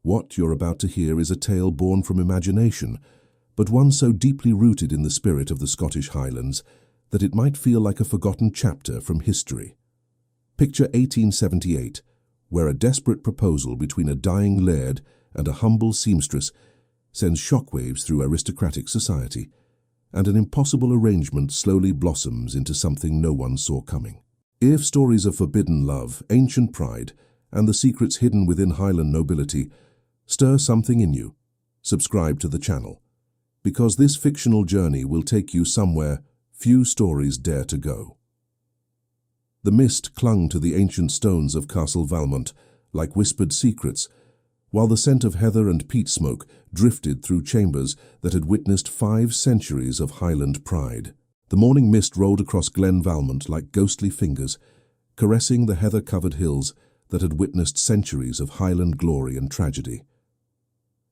What you're about to hear is a tale born from imagination, but one so deeply rooted in the spirit of the Scottish Highlands that it might feel like a forgotten chapter from history. Picture 1878, where a desperate proposal between a dying laird and a humble seamstress sends shockwaves through aristocratic society, and an impossible arrangement slowly blossoms into something no one saw coming. If stories of forbidden love, ancient pride, and the secrets hidden within Highland nobility stir something in you, subscribe to the channel, because this fictional journey will take you somewhere few stories dare to go. The mist clung to the ancient stones of Castle Valmont like whispered secrets, while the scent of heather and peat smoke drifted through chambers that had witnessed 5 centuries of Highland pride. The morning mist rolled across Glen Valmont like ghostly fingers, caressing the heather-covered hills that had witnessed centuries of Highland glory and tragedy.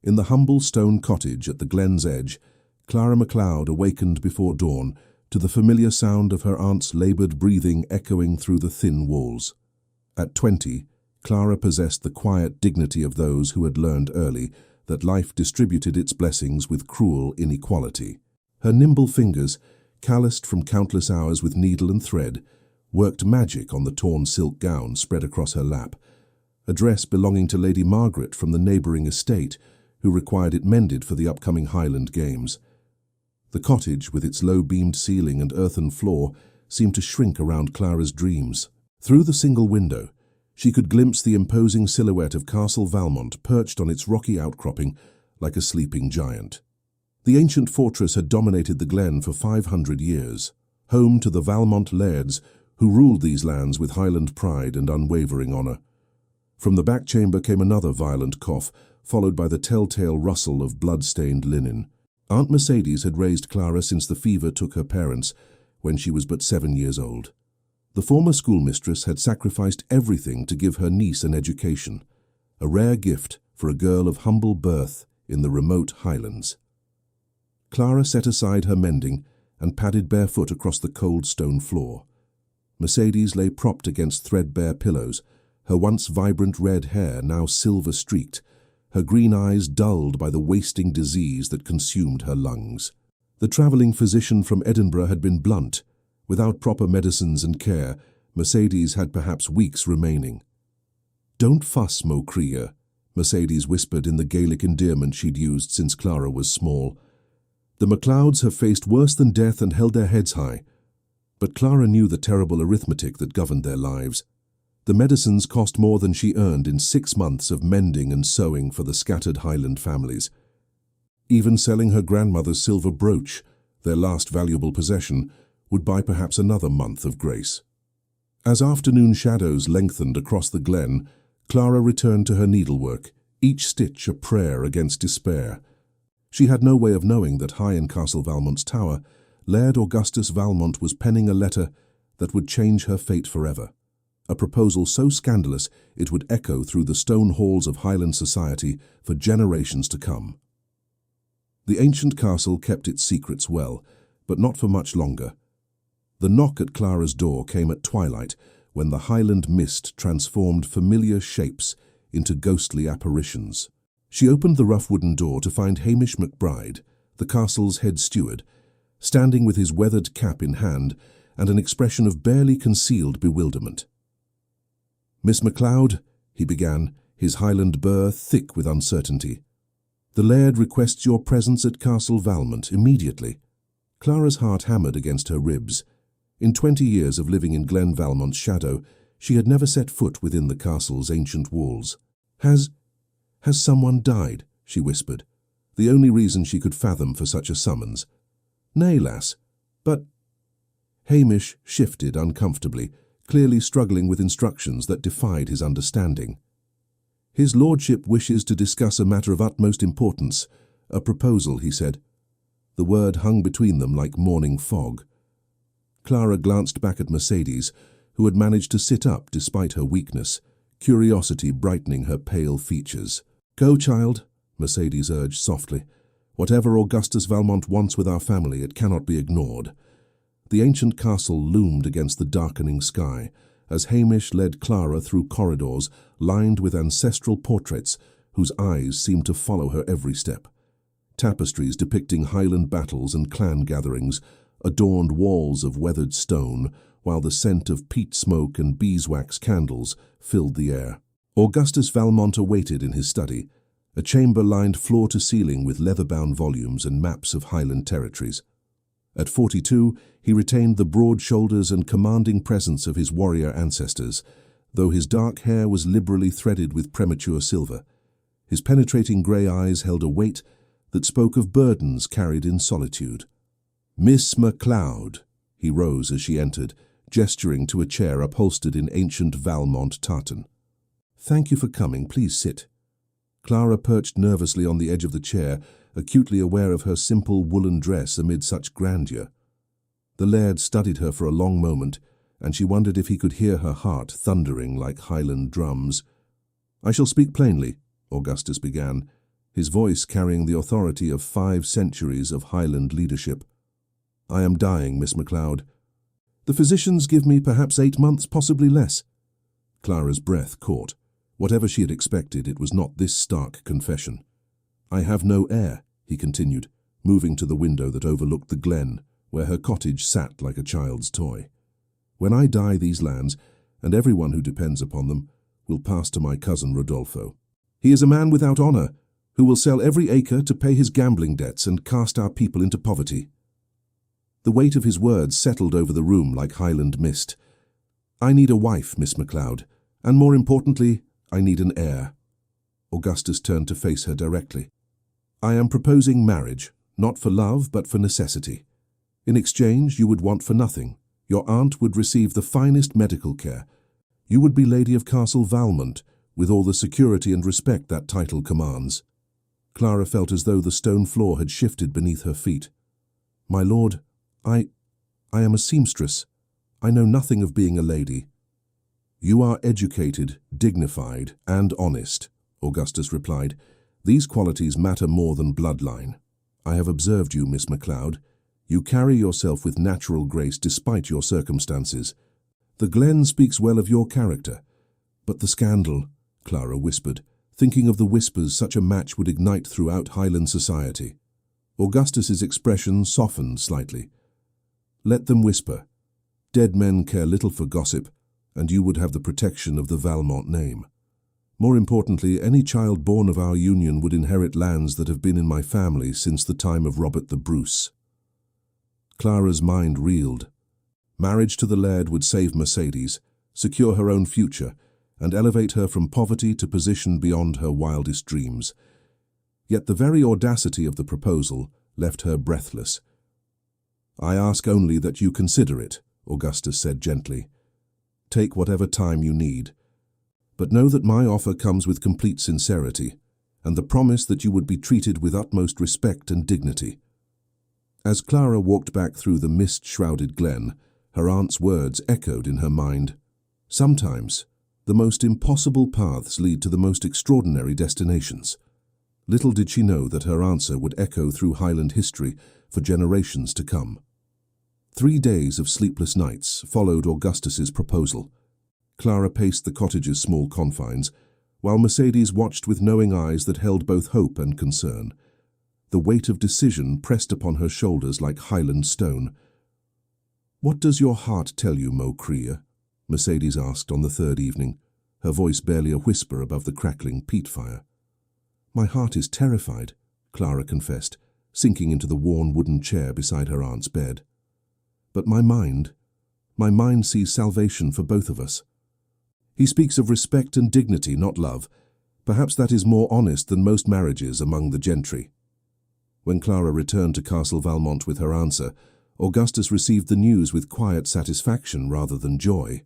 In the humble stone cottage at the glen's edge, Clara MacLeod awakened before dawn to the familiar sound of her aunt's laboured breathing echoing through the thin walls. At 20, Clara possessed the quiet dignity of those who had learned early that life distributed its blessings with cruel inequality. Her nimble fingers, calloused from countless hours with needle and thread, worked magic on the torn silk gown spread across her lap, a dress belonging to Lady Margaret from the neighbouring estate, who required it mended for the upcoming Highland Games. The cottage, with its low-beamed ceiling and earthen floor, seemed to shrink around Clara's dreams. Through the single window, she could glimpse the imposing silhouette of Castle Valmont perched on its rocky outcropping like a sleeping giant. The ancient fortress had dominated the glen for 500 years, home to the Valmont Lairds, who ruled these lands with Highland pride and unwavering honour. From the back chamber came another violent cough, followed by the telltale rustle of blood-stained linen. Aunt Mercedes had raised Clara since the fever took her parents when she was but 7 years old. The former schoolmistress had sacrificed everything to give her niece an education, a rare gift for a girl of humble birth in the remote Highlands. Clara set aside her mending and padded barefoot across the cold stone floor. Mercedes lay propped against threadbare pillows, her once vibrant red hair now silver-streaked, her green eyes dulled by the wasting disease that consumed her lungs. The travelling physician from Edinburgh had been blunt. Without proper medicines and care, Mercedes had perhaps weeks remaining. "Don't fuss, Mo Cria," Mercedes whispered in the Gaelic endearment she'd used since Clara was small. "The MacLeods have faced worse than death and held their heads high." But Clara knew the terrible arithmetic that governed their lives. The medicines cost more than she earned in 6 months of mending and sewing for the scattered Highland families. Even selling her grandmother's silver brooch, their last valuable possession, would buy perhaps another month of grace. As afternoon shadows lengthened across the glen, Clara returned to her needlework, each stitch a prayer against despair. She had no way of knowing that high in Castle Valmont's tower, Lord Augustus Valmont was penning a letter that would change her fate forever. A proposal so scandalous it would echo through the stone halls of Highland society for generations to come. The ancient castle kept its secrets well, but not for much longer. The knock at Clara's door came at twilight, when the Highland mist transformed familiar shapes into ghostly apparitions. She opened the rough wooden door to find Hamish McBride, the castle's head steward, standing with his weathered cap in hand and an expression of barely concealed bewilderment. "Miss MacLeod," he began, his Highland burr thick with uncertainty, "the Laird requests your presence at Castle Valmont immediately." Clara's heart hammered against her ribs. In 20 years of living in Glen Valmont's shadow, she had never set foot within the castle's ancient walls. Has someone died?" she whispered, the only reason she could fathom for such a summons. "Nay, lass, but—" Hamish shifted uncomfortably, clearly struggling with instructions that defied his understanding. "His lordship wishes to discuss a matter of utmost importance, a proposal," he said. The word hung between them like morning fog. Clara glanced back at Mercedes, who had managed to sit up despite her weakness, curiosity brightening her pale features. "Go, child," Mercedes urged softly. "Whatever Augustus Valmont wants with our family, it cannot be ignored." The ancient castle loomed against the darkening sky as Hamish led Clara through corridors lined with ancestral portraits whose eyes seemed to follow her every step. Tapestries depicting Highland battles and clan gatherings adorned walls of weathered stone, while the scent of peat smoke and beeswax candles filled the air. Augustus Valmont awaited in his study, a chamber lined floor to ceiling with leather-bound volumes and maps of Highland territories. At 42, he retained the broad shoulders and commanding presence of his warrior ancestors, though his dark hair was liberally threaded with premature silver. His penetrating grey eyes held a weight that spoke of burdens carried in solitude. "Miss MacLeod," he rose as she entered, gesturing to a chair upholstered in ancient Valmont tartan. "Thank you for coming. Please sit." Clara perched nervously on the edge of the chair, acutely aware of her simple woolen dress amid such grandeur. The Laird studied her for a long moment, and she wondered if he could hear her heart thundering like Highland drums. "I shall speak plainly," Augustus began, his voice carrying the authority of 5 centuries of Highland leadership. "I am dying, Miss MacLeod. The physicians give me perhaps 8 months, possibly less." Clara's breath caught. Whatever she had expected, it was not this stark confession. "I have no heir," he continued, moving to the window that overlooked the glen, where her cottage sat like a child's toy. "When I die, these lands, and everyone who depends upon them, will pass to my cousin Rodolfo. He is a man without honour, who will sell every acre to pay his gambling debts and cast our people into poverty." The weight of his words settled over the room like Highland mist. "I need a wife, Miss MacLeod, and more importantly, I need an heir." Augustus turned to face her directly. "I am proposing marriage, not for love, but for necessity. In exchange, you would want for nothing. Your aunt would receive the finest medical care. You would be Lady of Castle Valmont, with all the security and respect that title commands." Clara felt as though the stone floor had shifted beneath her feet. "My lord, I am a seamstress. I know nothing of being a lady." "You are educated, dignified, and honest," Augustus replied. "These qualities matter more than bloodline. I have observed you, Miss MacLeod. You carry yourself with natural grace despite your circumstances. The glen speaks well of your character. But the scandal," Clara whispered, thinking of the whispers such a match would ignite throughout Highland society. Augustus's expression softened slightly. "Let them whisper. Dead men care little for gossip, and you would have the protection of the Valmont name. More importantly, any child born of our union would inherit lands that have been in my family since the time of Robert the Bruce." Clara's mind reeled. Marriage to the Laird would save Mercedes, secure her own future, and elevate her from poverty to position beyond her wildest dreams. Yet the very audacity of the proposal left her breathless. "I ask only that you consider it," Augustus said gently. "Take whatever time you need. But know that my offer comes with complete sincerity, and the promise that you would be treated with utmost respect and dignity." As Clara walked back through the mist-shrouded glen, her aunt's words echoed in her mind. "Sometimes, the most impossible paths lead to the most extraordinary destinations." Little did she know that her answer would echo through Highland history for generations to come. 3 days of sleepless nights followed Augustus's proposal. Clara paced the cottage's small confines, while Mercedes watched with knowing eyes that held both hope and concern. The weight of decision pressed upon her shoulders like Highland stone. "What does your heart tell you, Mo Crea?" Mercedes asked on the 3rd evening, her voice barely a whisper above the crackling peat fire. "My heart is terrified," Clara confessed, sinking into the worn wooden chair beside her aunt's bed. "But my mind sees salvation for both of us." "He speaks of respect and dignity, not love. Perhaps that is more honest than most marriages among the gentry." When Clara returned to Castle Valmont with her answer, Augustus received the news with quiet satisfaction rather than joy.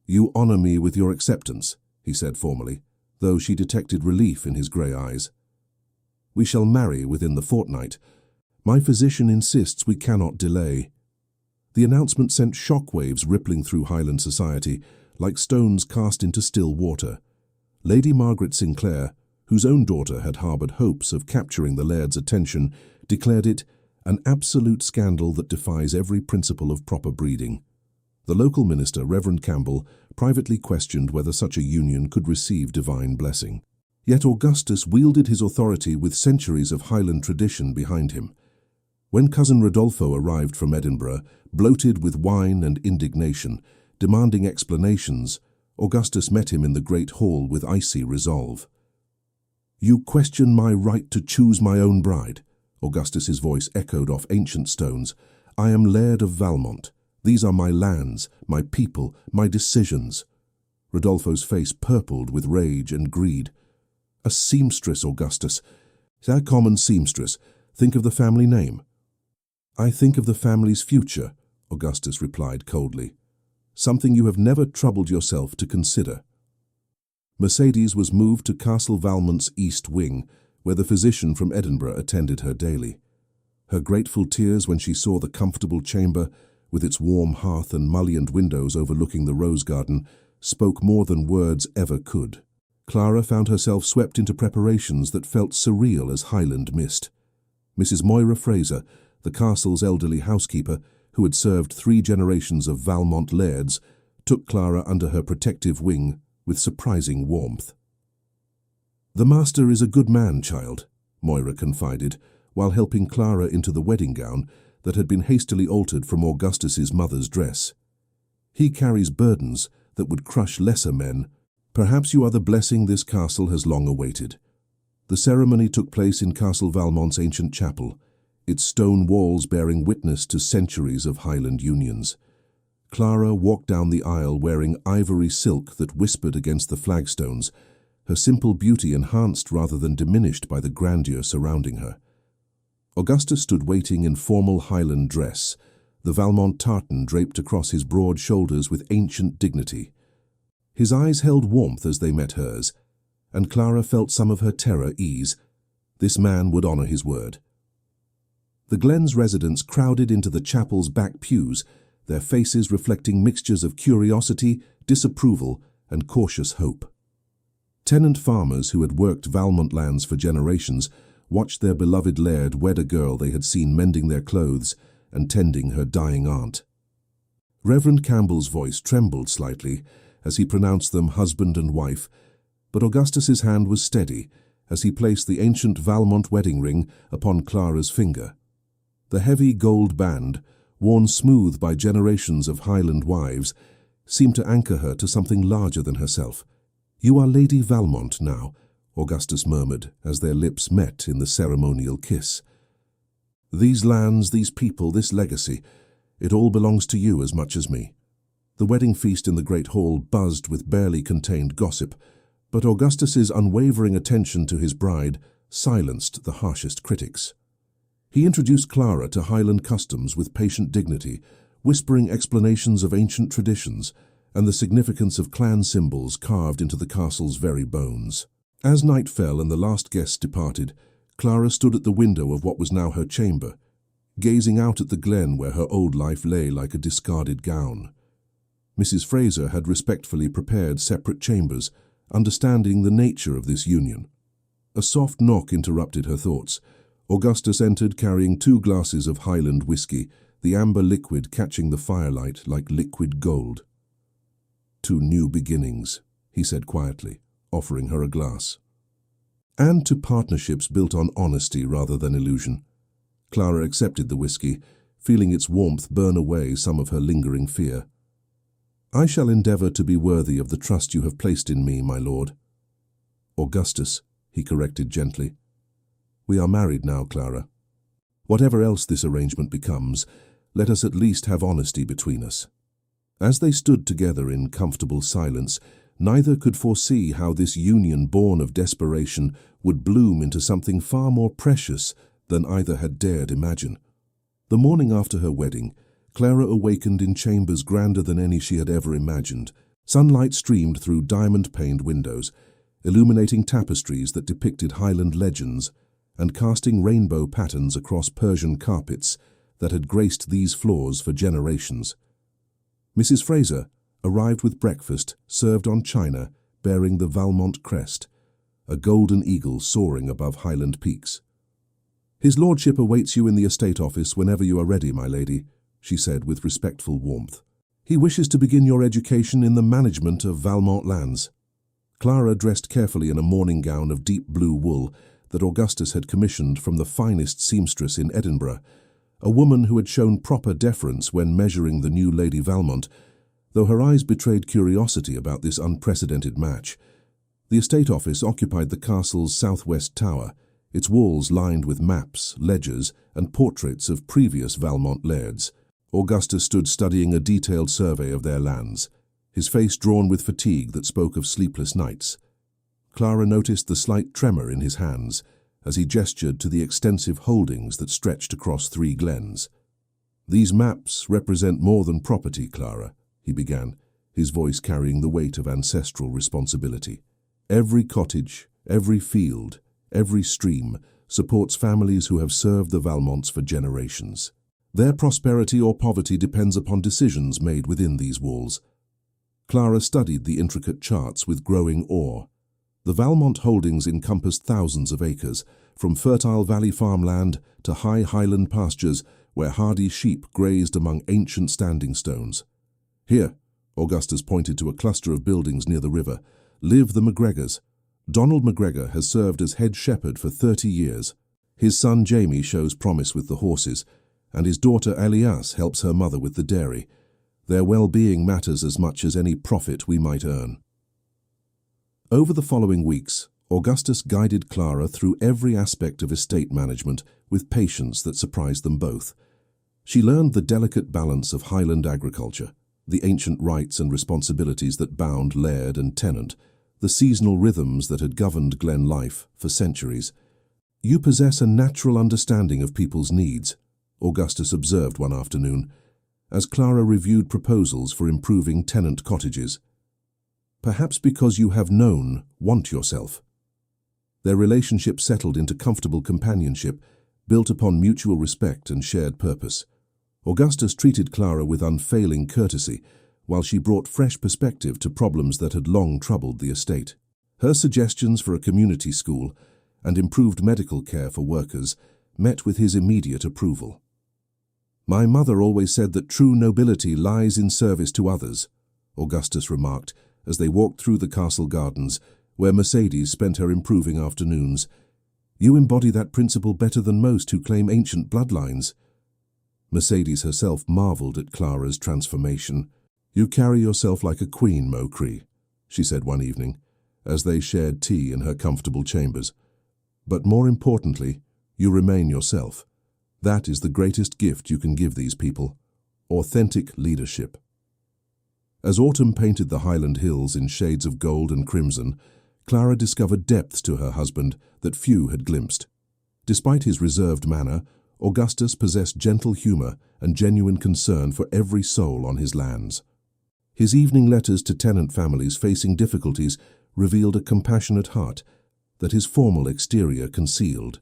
"You honour me with your acceptance," he said formally, though she detected relief in his grey eyes. "We shall marry within the fortnight. My physician insists we cannot delay." The announcement sent shockwaves rippling through Highland society, like stones cast into still water. Lady Margaret Sinclair, whose own daughter had harboured hopes of capturing the Laird's attention, declared it an absolute scandal that defies every principle of proper breeding. The local minister, Reverend Campbell, privately questioned whether such a union could receive divine blessing. Yet Augustus wielded his authority with centuries of Highland tradition behind him. When cousin Rodolfo arrived from Edinburgh, bloated with wine and indignation, demanding explanations, Augustus met him in the great hall with icy resolve. "You question my right to choose my own bride," Augustus's voice echoed off ancient stones. "I am Laird of Valmont. These are my lands, my people, my decisions." Rodolfo's face purpled with rage and greed. "A seamstress, Augustus. A common seamstress. Think of the family name." "I think of the family's future," Augustus replied coldly. "Something you have never troubled yourself to consider." Mercedes was moved to Castle Valmont's east wing, where the physician from Edinburgh attended her daily. Her grateful tears when she saw the comfortable chamber, with its warm hearth and mullioned windows overlooking the rose garden, spoke more than words ever could. Clara found herself swept into preparations that felt surreal as Highland mist. Mrs. Moira Fraser, the castle's elderly housekeeper, who had served 3 generations of Valmont lairds, took Clara under her protective wing with surprising warmth. "The master is a good man, child," Moira confided, while helping Clara into the wedding gown that had been hastily altered from Augustus's mother's dress. "He carries burdens that would crush lesser men. Perhaps you are the blessing this castle has long awaited." The ceremony took place in Castle Valmont's ancient chapel, its stone walls bearing witness to centuries of Highland unions. Clara walked down the aisle wearing ivory silk that whispered against the flagstones, her simple beauty enhanced rather than diminished by the grandeur surrounding her. Augustus stood waiting in formal Highland dress, the Valmont tartan draped across his broad shoulders with ancient dignity. His eyes held warmth as they met hers, and Clara felt some of her terror ease. This man would honor his word. The Glen's residents crowded into the chapel's back pews, their faces reflecting mixtures of curiosity, disapproval, and cautious hope. Tenant farmers who had worked Valmont lands for generations watched their beloved laird wed a girl they had seen mending their clothes and tending her dying aunt. Reverend Campbell's voice trembled slightly as he pronounced them husband and wife, but Augustus's hand was steady as he placed the ancient Valmont wedding ring upon Clara's finger. The heavy gold band, worn smooth by generations of Highland wives, seemed to anchor her to something larger than herself. "You are Lady Valmont now," Augustus murmured as their lips met in the ceremonial kiss. "These lands, these people, this legacy, it all belongs to you as much as me." The wedding feast in the great hall buzzed with barely contained gossip, but Augustus's unwavering attention to his bride silenced the harshest critics. He introduced Clara to Highland customs with patient dignity, whispering explanations of ancient traditions and the significance of clan symbols carved into the castle's very bones. As night fell and the last guests departed, Clara stood at the window of what was now her chamber, gazing out at the glen where her old life lay like a discarded gown. Mrs. Fraser had respectfully prepared separate chambers, understanding the nature of this union. A soft knock interrupted her thoughts. Augustus entered carrying 2 glasses of Highland whiskey, the amber liquid catching the firelight like liquid gold. "To new beginnings," he said quietly, offering her a glass. "And to partnerships built on honesty rather than illusion." Clara accepted the whiskey, feeling its warmth burn away some of her lingering fear. "I shall endeavor to be worthy of the trust you have placed in me, my lord." "Augustus," he corrected gently. "We are married now, Clara. Whatever else this arrangement becomes, let us at least have honesty between us." As they stood together in comfortable silence, neither could foresee how this union born of desperation would bloom into something far more precious than either had dared imagine. The morning after her wedding, Clara awakened in chambers grander than any she had ever imagined. Sunlight streamed through diamond-paned windows, illuminating tapestries that depicted Highland legends and casting rainbow patterns across Persian carpets that had graced these floors for generations. Mrs. Fraser arrived with breakfast served on china bearing the Valmont crest, a golden eagle soaring above Highland peaks. "His lordship awaits you in the estate office whenever you are ready, my lady," she said with respectful warmth. "He wishes to begin your education in the management of Valmont lands." Clara dressed carefully in a morning gown of deep blue wool that Augustus had commissioned from the finest seamstress in Edinburgh, a woman who had shown proper deference when measuring the new Lady Valmont, though her eyes betrayed curiosity about this unprecedented match. The estate office occupied the castle's southwest tower, its walls lined with maps, ledgers, and portraits of previous Valmont lairds. Augustus stood studying a detailed survey of their lands, his face drawn with fatigue that spoke of sleepless nights. Clara noticed the slight tremor in his hands as he gestured to the extensive holdings that stretched across 3 glens. "These maps represent more than property, Clara," he began, his voice carrying the weight of ancestral responsibility. "Every cottage, every field, every stream supports families who have served the Valmonts for generations. Their prosperity or poverty depends upon decisions made within these walls." Clara studied the intricate charts with growing awe. The Valmont holdings encompassed thousands of acres, from fertile valley farmland to high highland pastures where hardy sheep grazed among ancient standing stones. "Here," Augustus pointed to a cluster of buildings near the river, "live the MacGregors. Donald MacGregor has served as head shepherd for 30 years. His son Jamie shows promise with the horses, and his daughter Elias helps her mother with the dairy. Their well-being matters as much as any profit we might earn." Over the following weeks, Augustus guided Clara through every aspect of estate management with patience that surprised them both. She learned the delicate balance of Highland agriculture, the ancient rights and responsibilities that bound laird and tenant, the seasonal rhythms that had governed glen life for centuries. "You possess a natural understanding of people's needs," Augustus observed one afternoon, as Clara reviewed proposals for improving tenant cottages. "Perhaps because you have known, want yourself." Their relationship settled into comfortable companionship, built upon mutual respect and shared purpose. Augustus treated Clara with unfailing courtesy, while she brought fresh perspective to problems that had long troubled the estate. Her suggestions for a community school and improved medical care for workers met with his immediate approval. "My mother always said that true nobility lies in service to others," Augustus remarked as they walked through the castle gardens, where Mercedes spent her improving afternoons. "You embody that principle better than most who claim ancient bloodlines." Mercedes herself marveled at Clara's transformation. "You carry yourself like a queen, Mocree," she said one evening, as they shared tea in her comfortable chambers. "But more importantly, you remain yourself. That is the greatest gift you can give these people: authentic leadership." As autumn painted the Highland hills in shades of gold and crimson, Clara discovered depths to her husband that few had glimpsed. Despite his reserved manner, Augustus possessed gentle humor and genuine concern for every soul on his lands. His evening letters to tenant families facing difficulties revealed a compassionate heart that his formal exterior concealed.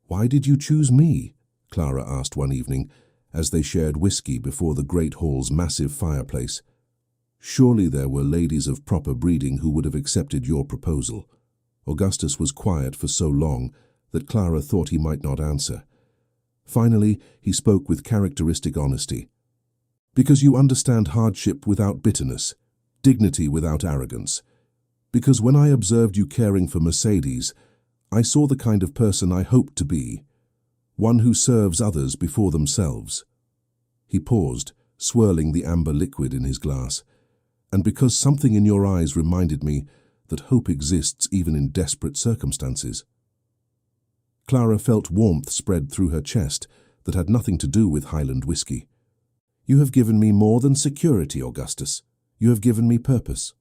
"Why did you choose me?" Clara asked one evening, as they shared whiskey before the great hall's massive fireplace. "Surely there were ladies of proper breeding who would have accepted your proposal." Augustus was quiet for so long that Clara thought he might not answer. Finally, he spoke with characteristic honesty. "Because you understand hardship without bitterness, dignity without arrogance. Because when I observed you caring for Mercedes, I saw the kind of person I hoped to be, one who serves others before themselves." He paused, swirling the amber liquid in his glass. "And because something in your eyes reminded me that hope exists even in desperate circumstances." Clara felt warmth spread through her chest that had nothing to do with Highland whiskey. "You have given me more than security, Augustus. You have given me purpose."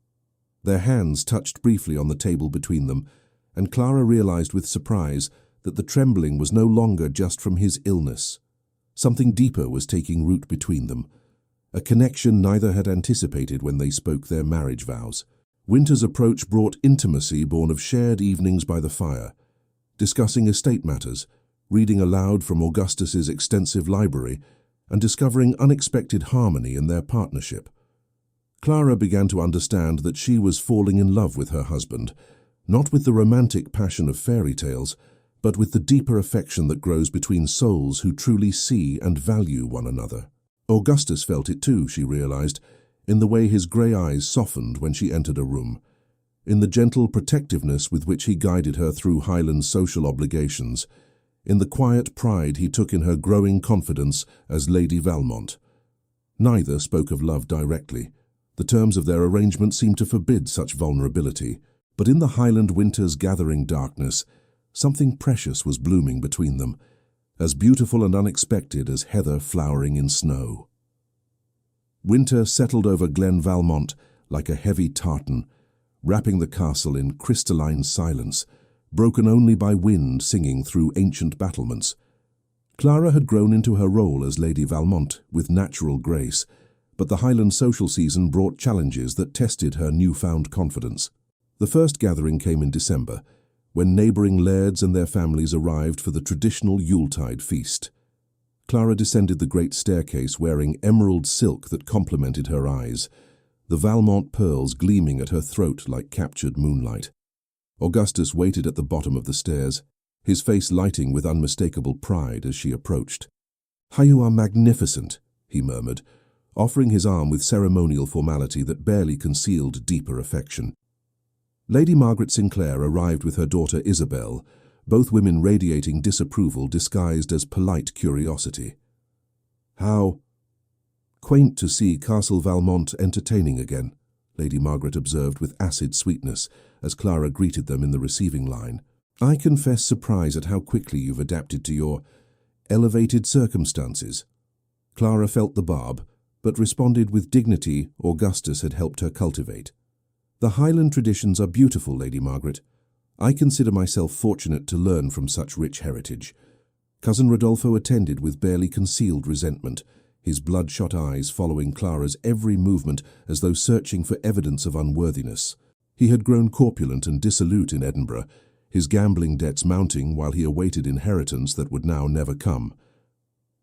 Their hands touched briefly on the table between them, and Clara realized with surprise that the trembling was no longer just from his illness. Something deeper was taking root between them, a connection neither had anticipated when they spoke their marriage vows. Winter's approach brought intimacy born of shared evenings by the fire, discussing estate matters, reading aloud from Augustus's extensive library, and discovering unexpected harmony in their partnership. Clara began to understand that she was falling in love with her husband, not with the romantic passion of fairy tales, but with the deeper affection that grows between souls who truly see and value one another. Augustus felt it too, she realized, in the way his grey eyes softened when she entered a room. in the gentle protectiveness with which he guided her through Highland's social obligations, in the quiet pride he took in her growing confidence as Lady Valmont. Neither spoke of love directly. The terms of their arrangement seemed to forbid such vulnerability, but in the Highland winter's gathering darkness, something precious was blooming between them, as beautiful and unexpected as heather flowering in snow. Winter settled over Glen Valmont like a heavy tartan, wrapping the castle in crystalline silence, broken only by wind singing through ancient battlements. Clara had grown into her role as Lady Valmont with natural grace, but the Highland social season brought challenges that tested her newfound confidence. The first gathering came in December, when neighbouring lairds and their families arrived for the traditional Yuletide feast. Clara descended the great staircase wearing emerald silk that complemented her eyes, the Valmont pearls gleaming at her throat like captured moonlight. Augustus waited at the bottom of the stairs, his face lighting with unmistakable pride as she approached. "How you are magnificent," he murmured, offering his arm with ceremonial formality that barely concealed deeper affection. Lady Margaret Sinclair arrived with her daughter Isabel, both women radiating disapproval disguised as polite curiosity. "How quaint to see Castle Valmont entertaining again," Lady Margaret observed with acid sweetness as Clara greeted them in the receiving line. "I confess surprise at how quickly you've adapted to your elevated circumstances." Clara felt the barb, but responded with dignity Augustus had helped her cultivate. "The Highland traditions are beautiful, Lady Margaret. I consider myself fortunate to learn from such rich heritage." Cousin Rodolfo attended with barely concealed resentment, his bloodshot eyes following Clara's every movement as though searching for evidence of unworthiness. He had grown corpulent and dissolute in Edinburgh, his gambling debts mounting while he awaited inheritance that would now never come.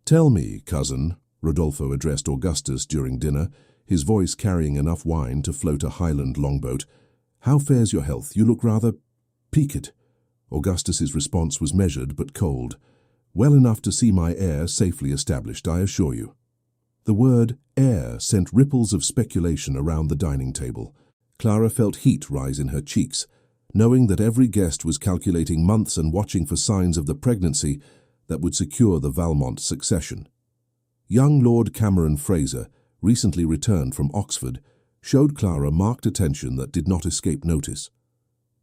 "Tell me, cousin," Rodolfo addressed Augustus during dinner, his voice carrying enough wine to float a Highland longboat, "how fares your health? You look rather piqued." Augustus's response was measured but cold. "Well enough to see my heir safely established, I assure you." The word heir sent ripples of speculation around the dining table. Clara felt heat rise in her cheeks, knowing that every guest was calculating months and watching for signs of the pregnancy that would secure the Valmont succession. Young Lord Cameron Fraser, recently returned from Oxford, showed Clara marked attention that did not escape notice.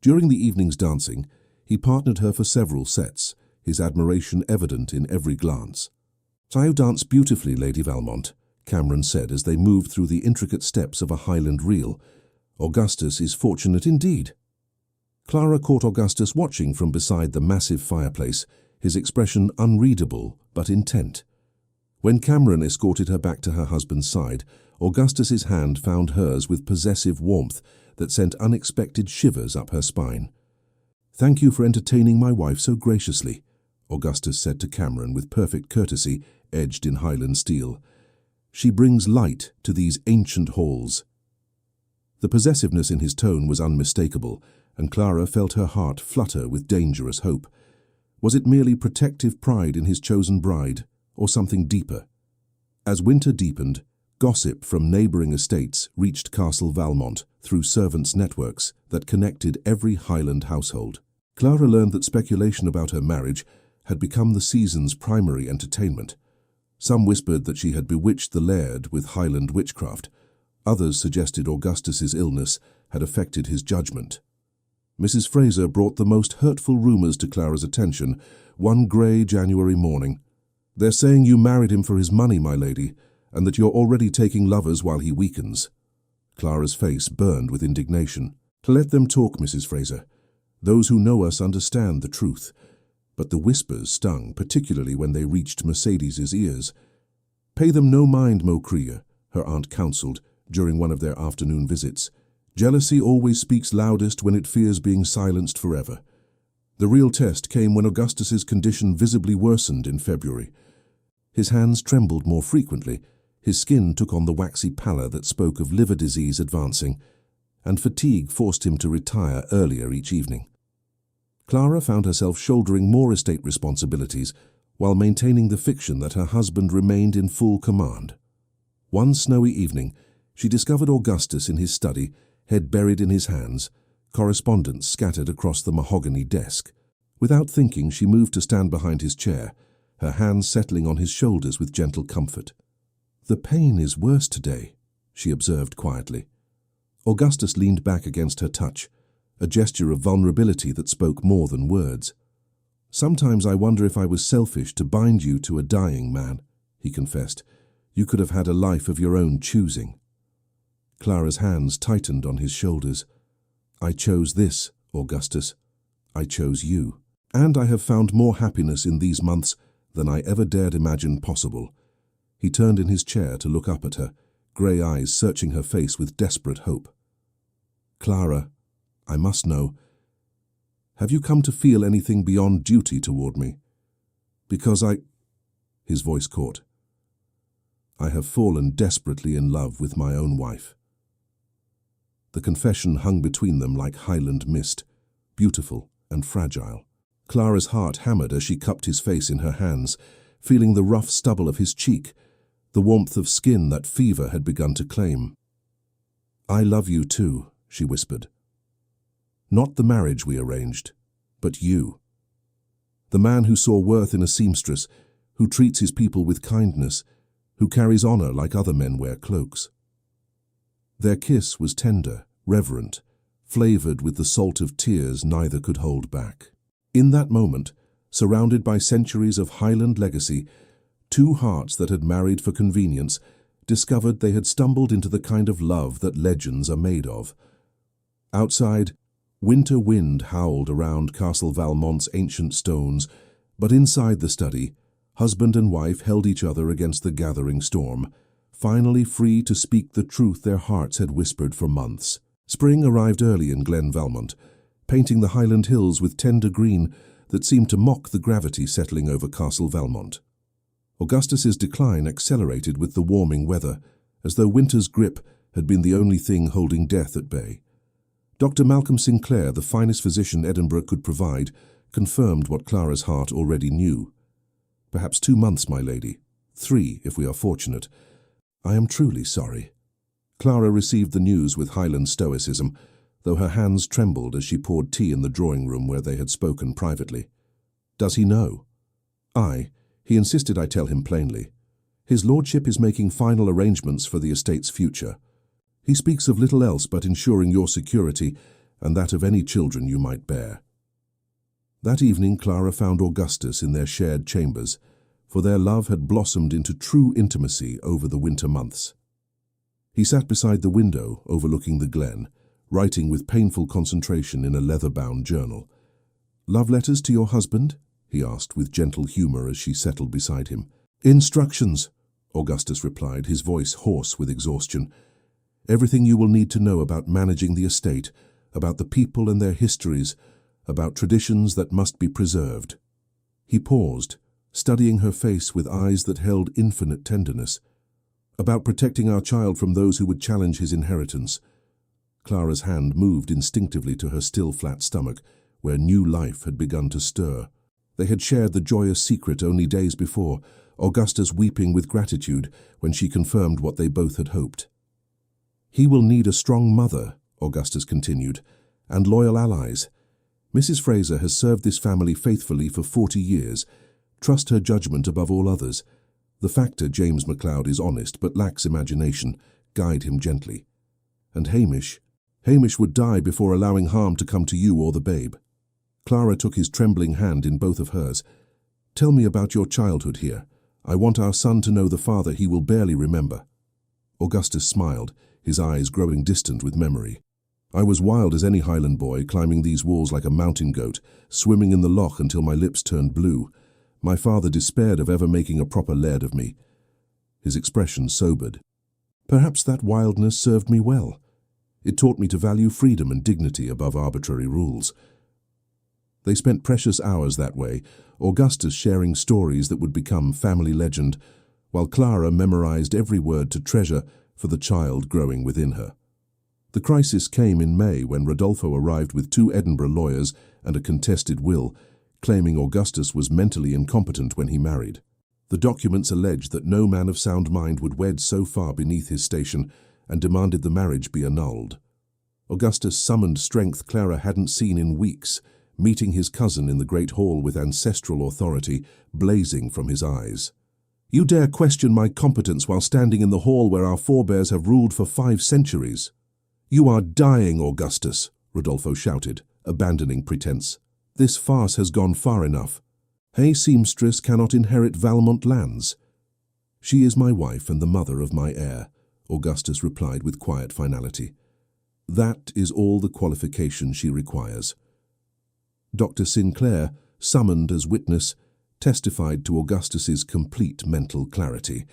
During the evening's dancing, he partnered her for several sets, his admiration evident in every glance. "You dance beautifully, Lady Valmont," Cameron said as they moved through the intricate steps of a Highland reel. "Augustus is fortunate indeed." Clara caught Augustus watching from beside the massive fireplace, his expression unreadable but intent. When Cameron escorted her back to her husband's side, Augustus's hand found hers with possessive warmth that sent unexpected shivers up her spine. "Thank you for entertaining my wife so graciously," Augustus said to Cameron with perfect courtesy edged in Highland steel. "She brings light to these ancient halls." The possessiveness in his tone was unmistakable, and Clara felt her heart flutter with dangerous hope. Was it merely protective pride in his chosen bride, or something deeper? As winter deepened, gossip from neighbouring estates reached Castle Valmont through servants' networks that connected every Highland household. Clara learned that speculation about her marriage had become the season's primary entertainment. Some whispered that she had bewitched the Laird with Highland witchcraft. Others suggested Augustus's illness had affected his judgment. Mrs. Fraser brought the most hurtful rumours to Clara's attention one grey January morning. "They're saying you married him for his money, my lady, and that you're already taking lovers while he weakens." Clara's face burned with indignation. "Let them talk, Mrs. Fraser. Those who know us understand the truth." But the whispers stung, particularly when they reached Mercedes's ears. "Pay them no mind, Mocria," her aunt counselled during one of their afternoon visits. "Jealousy always speaks loudest when it fears being silenced forever." The real test came when Augustus's condition visibly worsened in February. His hands trembled more frequently, his skin took on the waxy pallor that spoke of liver disease advancing, and fatigue forced him to retire earlier each evening. Clara found herself shouldering more estate responsibilities while maintaining the fiction that her husband remained in full command. One snowy evening, she discovered Augustus in his study, head buried in his hands, correspondence scattered across the mahogany desk. Without thinking, she moved to stand behind his chair, her hands settling on his shoulders with gentle comfort. "The pain is worse today," she observed quietly. Augustus leaned back against her touch, a gesture of vulnerability that spoke more than words. "Sometimes I wonder if I was selfish to bind you to a dying man," he confessed. "You could have had a life of your own choosing." Clara's hands tightened on his shoulders. "I chose this, Augustus. I chose you. And I have found more happiness in these months than I ever dared imagine possible." He turned in his chair to look up at her, grey eyes searching her face with desperate hope. "Clara, I must know, have you come to feel anything beyond duty toward me? Because His voice caught. "I have fallen desperately in love with my own wife." The confession hung between them like Highland mist, beautiful and fragile. Clara's heart hammered as she cupped his face in her hands, feeling the rough stubble of his cheek, the warmth of skin that fever had begun to claim. "I love you too," she whispered. "Not the marriage we arranged, but you. The man who saw worth in a seamstress, who treats his people with kindness, who carries honor like other men wear cloaks." Their kiss was tender, reverent, flavored with the salt of tears neither could hold back. In that moment, surrounded by centuries of Highland legacy, two hearts that had married for convenience discovered they had stumbled into the kind of love that legends are made of. Outside, winter wind howled around Castle Valmont's ancient stones, but inside the study, husband and wife held each other against the gathering storm, finally free to speak the truth their hearts had whispered for months. Spring arrived early in Glen Valmont, painting the Highland hills with tender green that seemed to mock the gravity settling over Castle Valmont. Augustus's decline accelerated with the warming weather, as though winter's grip had been the only thing holding death at bay. Dr. Malcolm Sinclair, the finest physician Edinburgh could provide, confirmed what Clara's heart already knew. "Perhaps 2 months, my lady. 3, if we are fortunate. I am truly sorry." Clara received the news with Highland stoicism, though her hands trembled as she poured tea in the drawing-room where they had spoken privately. "Does he know?" "Aye. He insisted I tell him plainly. His lordship is making final arrangements for the estate's future. He speaks of little else but ensuring your security and that of any children you might bear." That evening Clara found Augustus in their shared chambers, for their love had blossomed into true intimacy over the winter months. He sat beside the window overlooking the glen, writing with painful concentration in a leather-bound journal. "Love letters to your husband?" he asked with gentle humor as she settled beside him. "Instructions," Augustus replied, his voice hoarse with exhaustion. "Everything you will need to know about managing the estate, about the people and their histories, about traditions that must be preserved." He paused, studying her face with eyes that held infinite tenderness. "About protecting our child from those who would challenge his inheritance." Clara's hand moved instinctively to her still flat stomach, where new life had begun to stir. They had shared the joyous secret only days before, Augustus weeping with gratitude when she confirmed what they both had hoped. "He will need a strong mother," Augustus continued, "and loyal allies. Mrs. Fraser has served this family faithfully for 40 years. Trust her judgment above all others. The factor James MacLeod is honest but lacks imagination. Guide him gently. And Hamish would die before allowing harm to come to you or the babe." Clara took his trembling hand in both of hers. "Tell me about your childhood here. I want our son to know the father he will barely remember." Augustus smiled, his eyes growing distant with memory. "I was wild as any Highland boy, climbing these walls like a mountain goat, swimming in the loch until my lips turned blue. My father despaired of ever making a proper laird of me." His expression sobered. "Perhaps that wildness served me well. It taught me to value freedom and dignity above arbitrary rules." They spent precious hours that way, Augustus sharing stories that would become family legend, while Clara memorized every word to treasure for the child growing within her. The crisis came in May when Rodolfo arrived with 2 Edinburgh lawyers and a contested will, claiming Augustus was mentally incompetent when he married. The documents alleged that no man of sound mind would wed so far beneath his station and demanded the marriage be annulled. Augustus summoned strength Clara hadn't seen in weeks, meeting his cousin in the great hall with ancestral authority blazing from his eyes. "You dare question my competence while standing in the hall where our forebears have ruled for 5 centuries? You are dying, Augustus," Rodolfo shouted, abandoning pretense. "This farce has gone far enough. A seamstress cannot inherit Valmont lands." "She is my wife and the mother of my heir," Augustus replied with quiet finality. "That is all the qualification she requires." Dr. Sinclair, summoned as witness, testified to Augustus's complete mental clarity.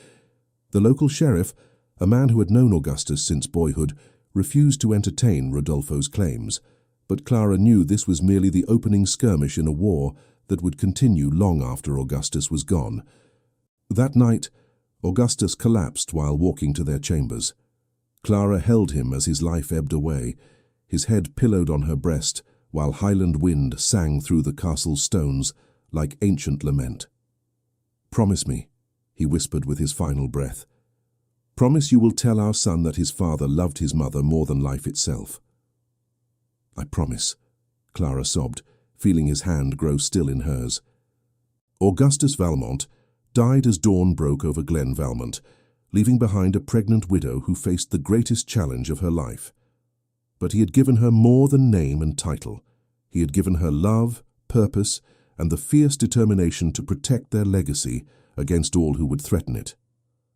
The local sheriff, a man who had known Augustus since boyhood, refused to entertain Rodolfo's claims, but Clara knew this was merely the opening skirmish in a war that would continue long after Augustus was gone. That night, Augustus collapsed while walking to their chambers. Clara held him as his life ebbed away, his head pillowed on her breast, while Highland wind sang through the castle's stones like ancient lament. "Promise me," he whispered with his final breath. "Promise you will tell our son that his father loved his mother more than life itself." "I promise," Clara sobbed, feeling his hand grow still in hers. Augustus Valmont died as dawn broke over Glen Valmont, leaving behind a pregnant widow who faced the greatest challenge of her life. But he had given her more than name and title. He had given her love, purpose, and the fierce determination to protect their legacy against all who would threaten it.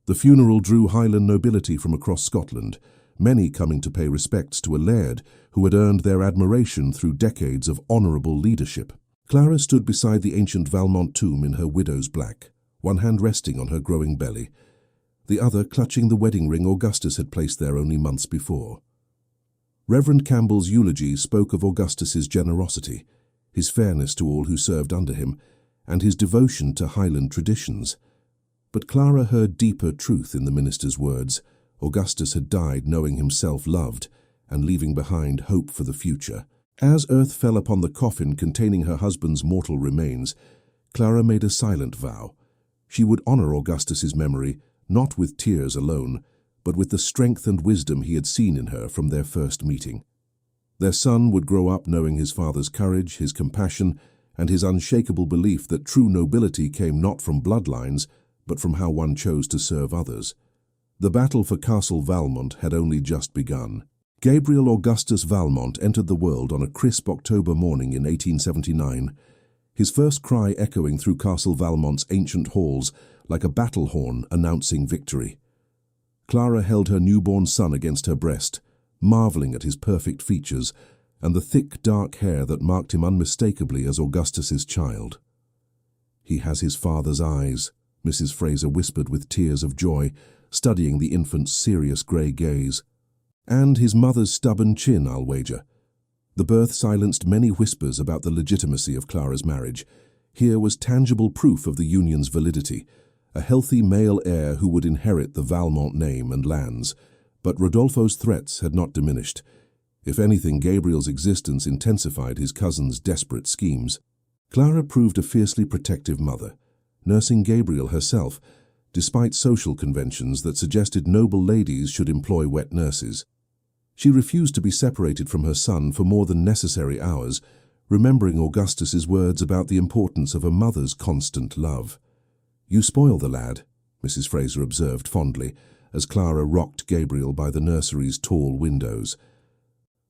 The funeral drew Highland nobility from across Scotland, many coming to pay respects to a laird who had earned their admiration through decades of honourable leadership. Clara stood beside the ancient Valmont tomb in her widow's black, one hand resting on her growing belly, the other clutching the wedding ring Augustus had placed there only months before. Reverend Campbell's eulogy spoke of Augustus's generosity, his fairness to all who served under him, and his devotion to Highland traditions. But Clara heard deeper truth in the minister's words. Augustus had died knowing himself loved and leaving behind hope for the future. As earth fell upon the coffin containing her husband's mortal remains, Clara made a silent vow. She would honour Augustus's memory, not with tears alone, but with the strength and wisdom he had seen in her from their first meeting. Their son would grow up knowing his father's courage, his compassion, and his unshakable belief that true nobility came not from bloodlines, but from how one chose to serve others. The battle for Castle Valmont had only just begun. Gabriel Augustus Valmont entered the world on a crisp October morning in 1879, his first cry echoing through Castle Valmont's ancient halls like a battle horn announcing victory. Clara held her newborn son against her breast, marvelling at his perfect features and the thick, dark hair that marked him unmistakably as Augustus's child. "He has his father's eyes," Mrs. Fraser whispered with tears of joy, studying the infant's serious grey gaze. "And his mother's stubborn chin, I'll wager." The birth silenced many whispers about the legitimacy of Clara's marriage. Here was tangible proof of the union's validity, a healthy male heir who would inherit the Valmont name and lands. But Rodolfo's threats had not diminished. If anything, Gabriel's existence intensified his cousin's desperate schemes. Clara proved a fiercely protective mother, nursing Gabriel herself, despite social conventions that suggested noble ladies should employ wet nurses. She refused to be separated from her son for more than necessary hours, remembering Augustus's words about the importance of a mother's constant love. "You spoil the lad," Mrs. Fraser observed fondly, as Clara rocked Gabriel by the nursery's tall windows.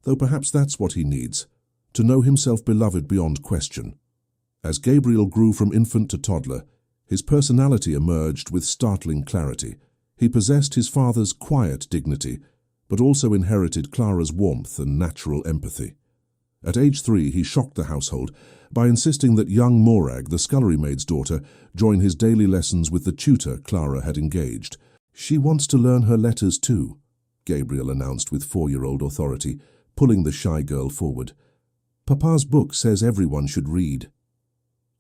"Though perhaps that's what he needs, to know himself beloved beyond question." As Gabriel grew from infant to toddler, his personality emerged with startling clarity. He possessed his father's quiet dignity, but also inherited Clara's warmth and natural empathy. At age 3, he shocked the household by insisting that young Morag, the scullery maid's daughter, join his daily lessons with the tutor Clara had engaged. "She wants to learn her letters too," Gabriel announced with 4-year-old authority, pulling the shy girl forward. "Papa's book says everyone should read."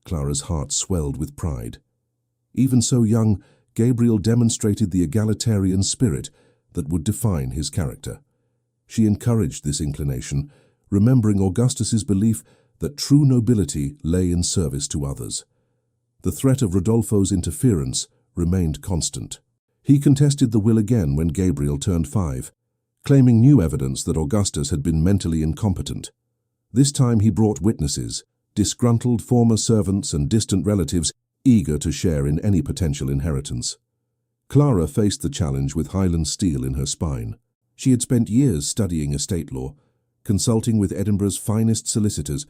Clara's heart swelled with pride. Even so young, Gabriel demonstrated the egalitarian spirit that would define his character. She encouraged this inclination, remembering Augustus's belief that true nobility lay in service to others. The threat of Rodolfo's interference remained constant. He contested the will again when Gabriel turned 5. claiming new evidence that Augustus had been mentally incompetent. This time he brought witnesses, disgruntled former servants and distant relatives eager to share in any potential inheritance. Clara faced the challenge with Highland steel in her spine. She had spent years studying estate law, consulting with Edinburgh's finest solicitors,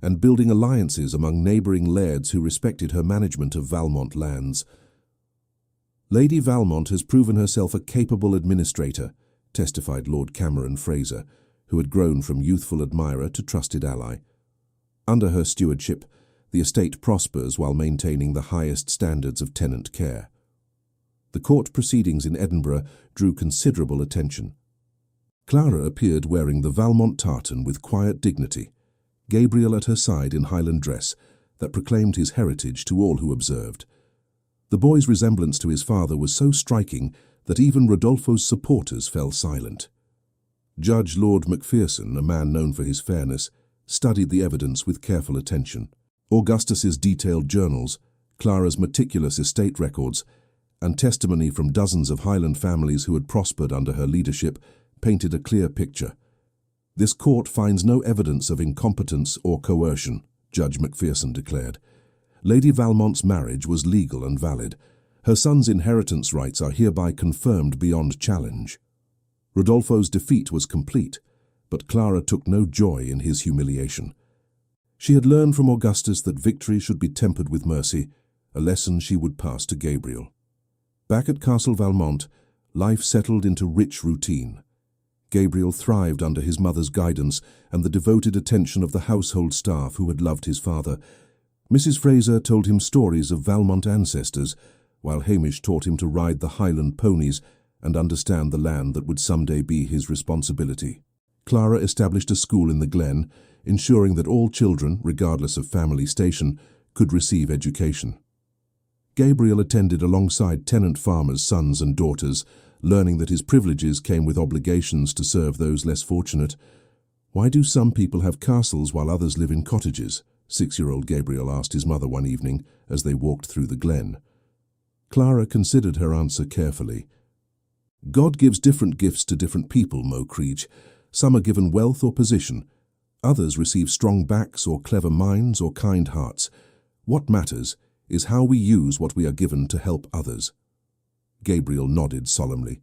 and building alliances among neighbouring lairds who respected her management of Valmont lands. Lady Valmont has proven herself a capable administrator, testified Lord Cameron Fraser, who had grown from youthful admirer to trusted ally. Under her stewardship, the estate prospers while maintaining the highest standards of tenant care. The court proceedings in Edinburgh drew considerable attention. Clara appeared wearing the Valmont tartan with quiet dignity, Gabriel at her side in Highland dress that proclaimed his heritage to all who observed. The boy's resemblance to his father was so striking that even Rodolfo's supporters fell silent. Judge Lord Macpherson, a man known for his fairness, studied the evidence with careful attention. Augustus's detailed journals, Clara's meticulous estate records, and testimony from dozens of Highland families who had prospered under her leadership painted a clear picture. This court finds no evidence of incompetence or coercion, Judge Macpherson declared. Lady Valmont's marriage was legal and valid. Her son's inheritance rights are hereby confirmed beyond challenge. Rodolfo's defeat was complete, but Clara took no joy in his humiliation. She had learned from Augustus that victory should be tempered with mercy, a lesson she would pass to Gabriel. Back at Castle Valmont, life settled into rich routine. Gabriel thrived under his mother's guidance and the devoted attention of the household staff who had loved his father. Mrs. Fraser told him stories of Valmont ancestors, while Hamish taught him to ride the Highland ponies and understand the land that would someday be his responsibility. Clara established a school in the glen, ensuring that all children, regardless of family station, could receive education. Gabriel attended alongside tenant farmers' sons and daughters, learning that his privileges came with obligations to serve those less fortunate. "Why do some people have castles while others live in cottages?" 6-year-old Gabriel asked his mother one evening as they walked through the glen. Clara considered her answer carefully. "God gives different gifts to different people, Mo Creech. Some are given wealth or position. Others receive strong backs or clever minds or kind hearts. What matters is how we use what we are given to help others." Gabriel nodded solemnly.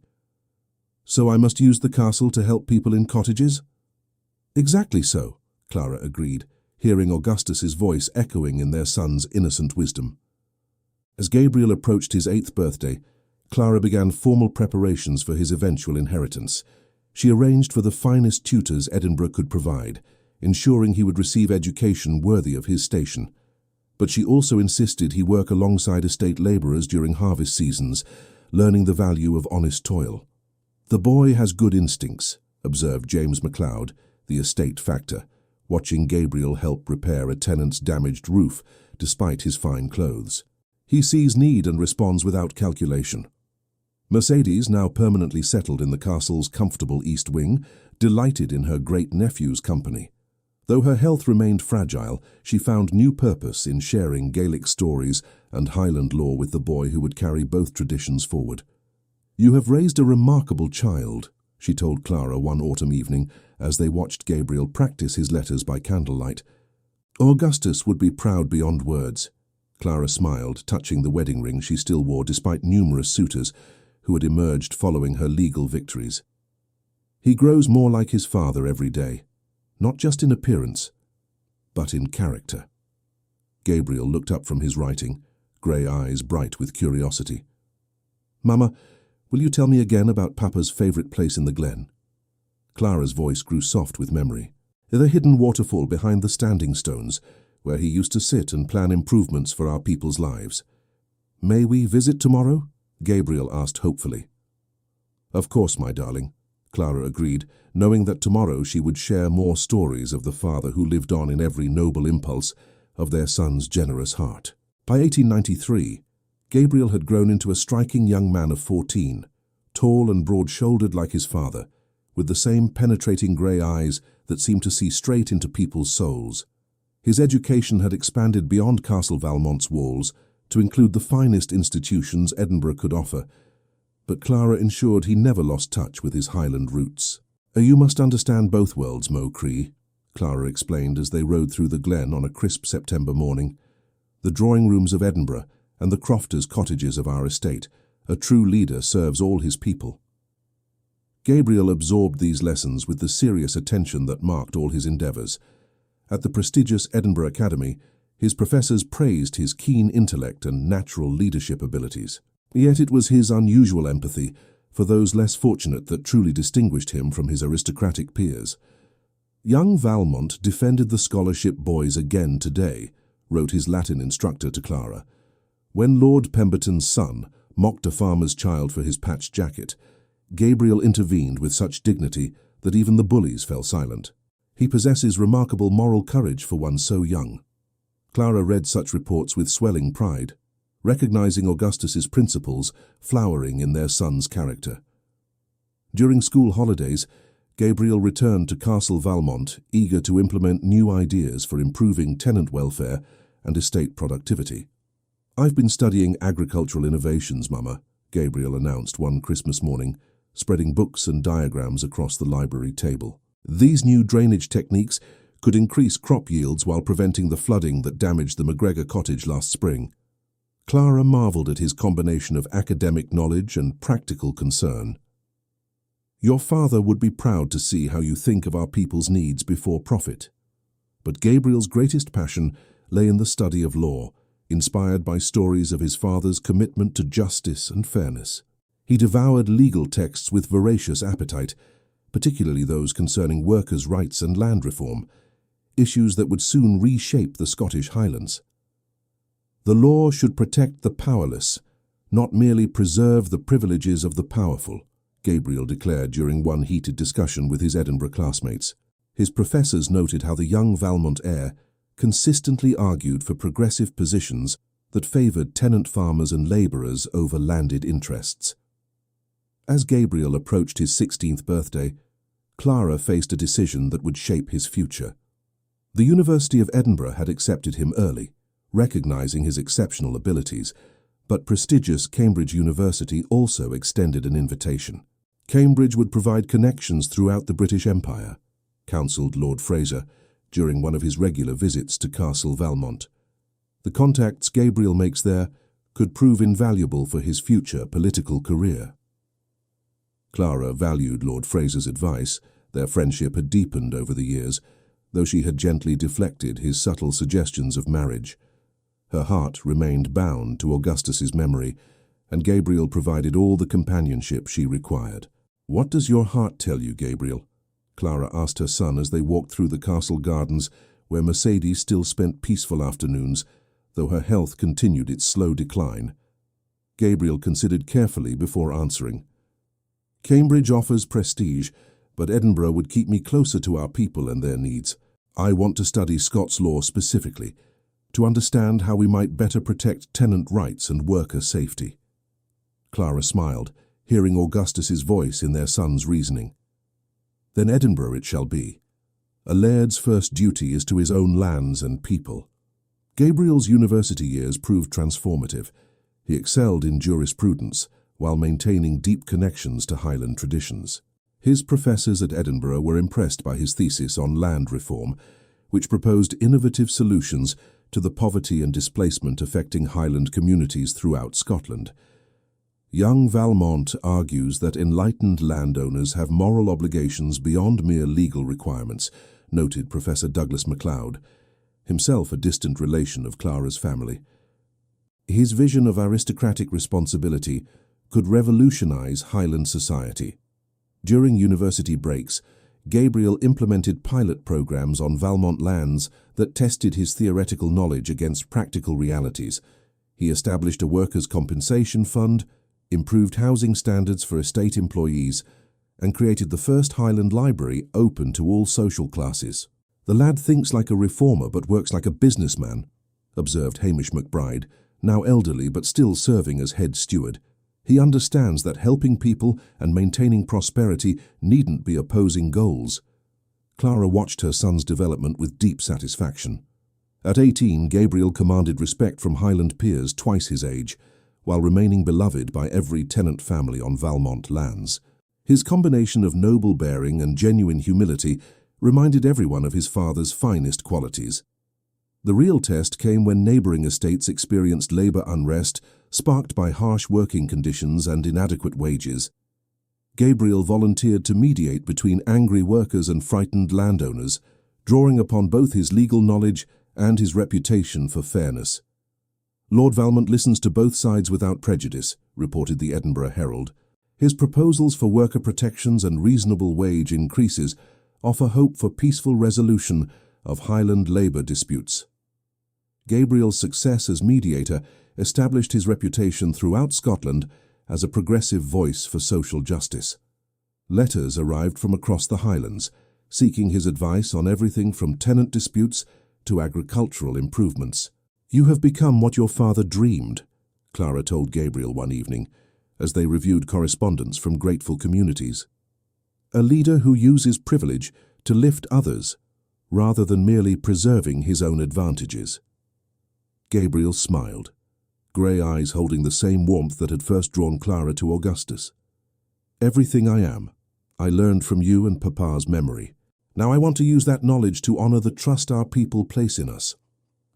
"So I must use the castle to help people in cottages?" "Exactly so," Clara agreed, hearing Augustus's voice echoing in their son's innocent wisdom. As Gabriel approached his 8th birthday, Clara began formal preparations for his eventual inheritance. She arranged for the finest tutors Edinburgh could provide, ensuring he would receive education worthy of his station. But she also insisted he work alongside estate labourers during harvest seasons, learning the value of honest toil. "The boy has good instincts," observed James MacLeod, the estate factor, watching Gabriel help repair a tenant's damaged roof despite his fine clothes. "He sees need and responds without calculation." Mercedes, now permanently settled in the castle's comfortable east wing, delighted in her great-nephew's company. Though her health remained fragile, she found new purpose in sharing Gaelic stories and Highland lore with the boy who would carry both traditions forward. "You have raised a remarkable child," she told Clara one autumn evening as they watched Gabriel practice his letters by candlelight. "Augustus would be proud beyond words." Clara smiled, touching the wedding ring she still wore despite numerous suitors who had emerged following her legal victories. "He grows more like his father every day. Not just in appearance, but in character." Gabriel looked up from his writing, grey eyes bright with curiosity. "Mama, will you tell me again about Papa's favourite place in the glen?" Clara's voice grew soft with memory. "The hidden waterfall behind the standing stones, where he used to sit and plan improvements for our people's lives." "May we visit tomorrow?" Gabriel asked hopefully. "Of course, my darling," Clara agreed, knowing that tomorrow she would share more stories of the father who lived on in every noble impulse of their son's generous heart. By 1893, Gabriel had grown into a striking young man of 14, tall and broad-shouldered like his father, with the same penetrating grey eyes that seemed to see straight into people's souls. His education had expanded beyond Castle Valmont's walls to include the finest institutions Edinburgh could offer. but Clara ensured he never lost touch with his Highland roots. You must understand both worlds, Mo Cree," Clara explained as they rode through the glen on a crisp September morning. "The drawing rooms of Edinburgh and the crofters' cottages of our estate. A true leader serves all his people." Gabriel absorbed these lessons with the serious attention that marked all his endeavours. At the prestigious Edinburgh Academy, his professors praised his keen intellect and natural leadership abilities. Yet it was his unusual empathy for those less fortunate that truly distinguished him from his aristocratic peers. "Young Valmont defended the scholarship boys again today," wrote his Latin instructor to Clara. "When Lord Pemberton's son mocked a farmer's child for his patched jacket, Gabriel intervened with such dignity that even the bullies fell silent. He possesses remarkable moral courage for one so young." Clara read such reports with swelling pride, recognizing Augustus's principles flowering in their son's character. During school holidays, Gabriel returned to Castle Valmont, eager to implement new ideas for improving tenant welfare and estate productivity. "I've been studying agricultural innovations, Mama," Gabriel announced one Christmas morning, spreading books and diagrams across the library table. "These new drainage techniques could increase crop yields while preventing the flooding that damaged the McGregor cottage last spring." Clara marveled at his combination of academic knowledge and practical concern. "Your father would be proud to see how you think of our people's needs before profit." But Gabriel's greatest passion lay in the study of law, inspired by stories of his father's commitment to justice and fairness. He devoured legal texts with voracious appetite, particularly those concerning workers' rights and land reform, issues that would soon reshape the Scottish Highlands. "The law should protect the powerless, not merely preserve the privileges of the powerful," Gabriel declared during one heated discussion with his Edinburgh classmates. His professors noted how the young Valmont heir consistently argued for progressive positions that favoured tenant farmers and labourers over landed interests. As Gabriel approached his 16th birthday, Clara faced a decision that would shape his future. The University of Edinburgh had accepted him early, recognising his exceptional abilities, but prestigious Cambridge University also extended an invitation. Cambridge would provide connections throughout the British Empire, counselled Lord Fraser during one of his regular visits to Castle Valmont. The contacts Gabriel makes there could prove invaluable for his future political career. Clara valued Lord Fraser's advice. Their friendship had deepened over the years, though she had gently deflected his subtle suggestions of marriage. Her heart remained bound to Augustus's memory, and Gabriel provided all the companionship she required. "What does your heart tell you, Gabriel?" Clara asked her son as they walked through the castle gardens, where Mercedes still spent peaceful afternoons, though her health continued its slow decline. Gabriel considered carefully before answering. "Cambridge offers prestige, but Edinburgh would keep me closer to our people and their needs. I want to study Scots law specifically, to understand how we might better protect tenant rights and worker safety." Clara smiled, hearing Augustus's voice in their son's reasoning. "Then Edinburgh it shall be. A laird's first duty is to his own lands and people." Gabriel's university years proved transformative. He excelled in jurisprudence, while maintaining deep connections to Highland traditions. His professors at Edinburgh were impressed by his thesis on land reform, which proposed innovative solutions to the poverty and displacement affecting Highland communities throughout Scotland. Young Valmont argues that enlightened landowners have moral obligations beyond mere legal requirements, noted Professor Douglas MacLeod, himself a distant relation of Clara's family. His vision of aristocratic responsibility could revolutionize Highland society. During university breaks, Gabriel implemented pilot programs on Valmont lands that tested his theoretical knowledge against practical realities. He established a workers' compensation fund, improved housing standards for estate employees, and created the first Highland library open to all social classes. "The lad thinks like a reformer but works like a businessman," observed Hamish McBride, now elderly but still serving as head steward. "He understands that helping people and maintaining prosperity needn't be opposing goals." Clara watched her son's development with deep satisfaction. At 18, Gabriel commanded respect from Highland peers twice his age, while remaining beloved by every tenant family on Valmont lands. His combination of noble bearing and genuine humility reminded everyone of his father's finest qualities. The real test came when neighbouring estates experienced labour unrest, sparked by harsh working conditions and inadequate wages. Gabriel volunteered to mediate between angry workers and frightened landowners, drawing upon both his legal knowledge and his reputation for fairness. Lord Valmont listens to both sides without prejudice, reported the Edinburgh Herald. His proposals for worker protections and reasonable wage increases offer hope for peaceful resolution of Highland labour disputes. Gabriel's success as mediator established his reputation throughout Scotland as a progressive voice for social justice. Letters arrived from across the Highlands, seeking his advice on everything from tenant disputes to agricultural improvements. "You have become what your father dreamed," Clara told Gabriel one evening, as they reviewed correspondence from grateful communities. "A leader who uses privilege to lift others, rather than merely preserving his own advantages." Gabriel smiled, grey eyes holding the same warmth that had first drawn Clara to Augustus. "Everything I am, I learned from you and Papa's memory. Now I want to use that knowledge to honour the trust our people place in us."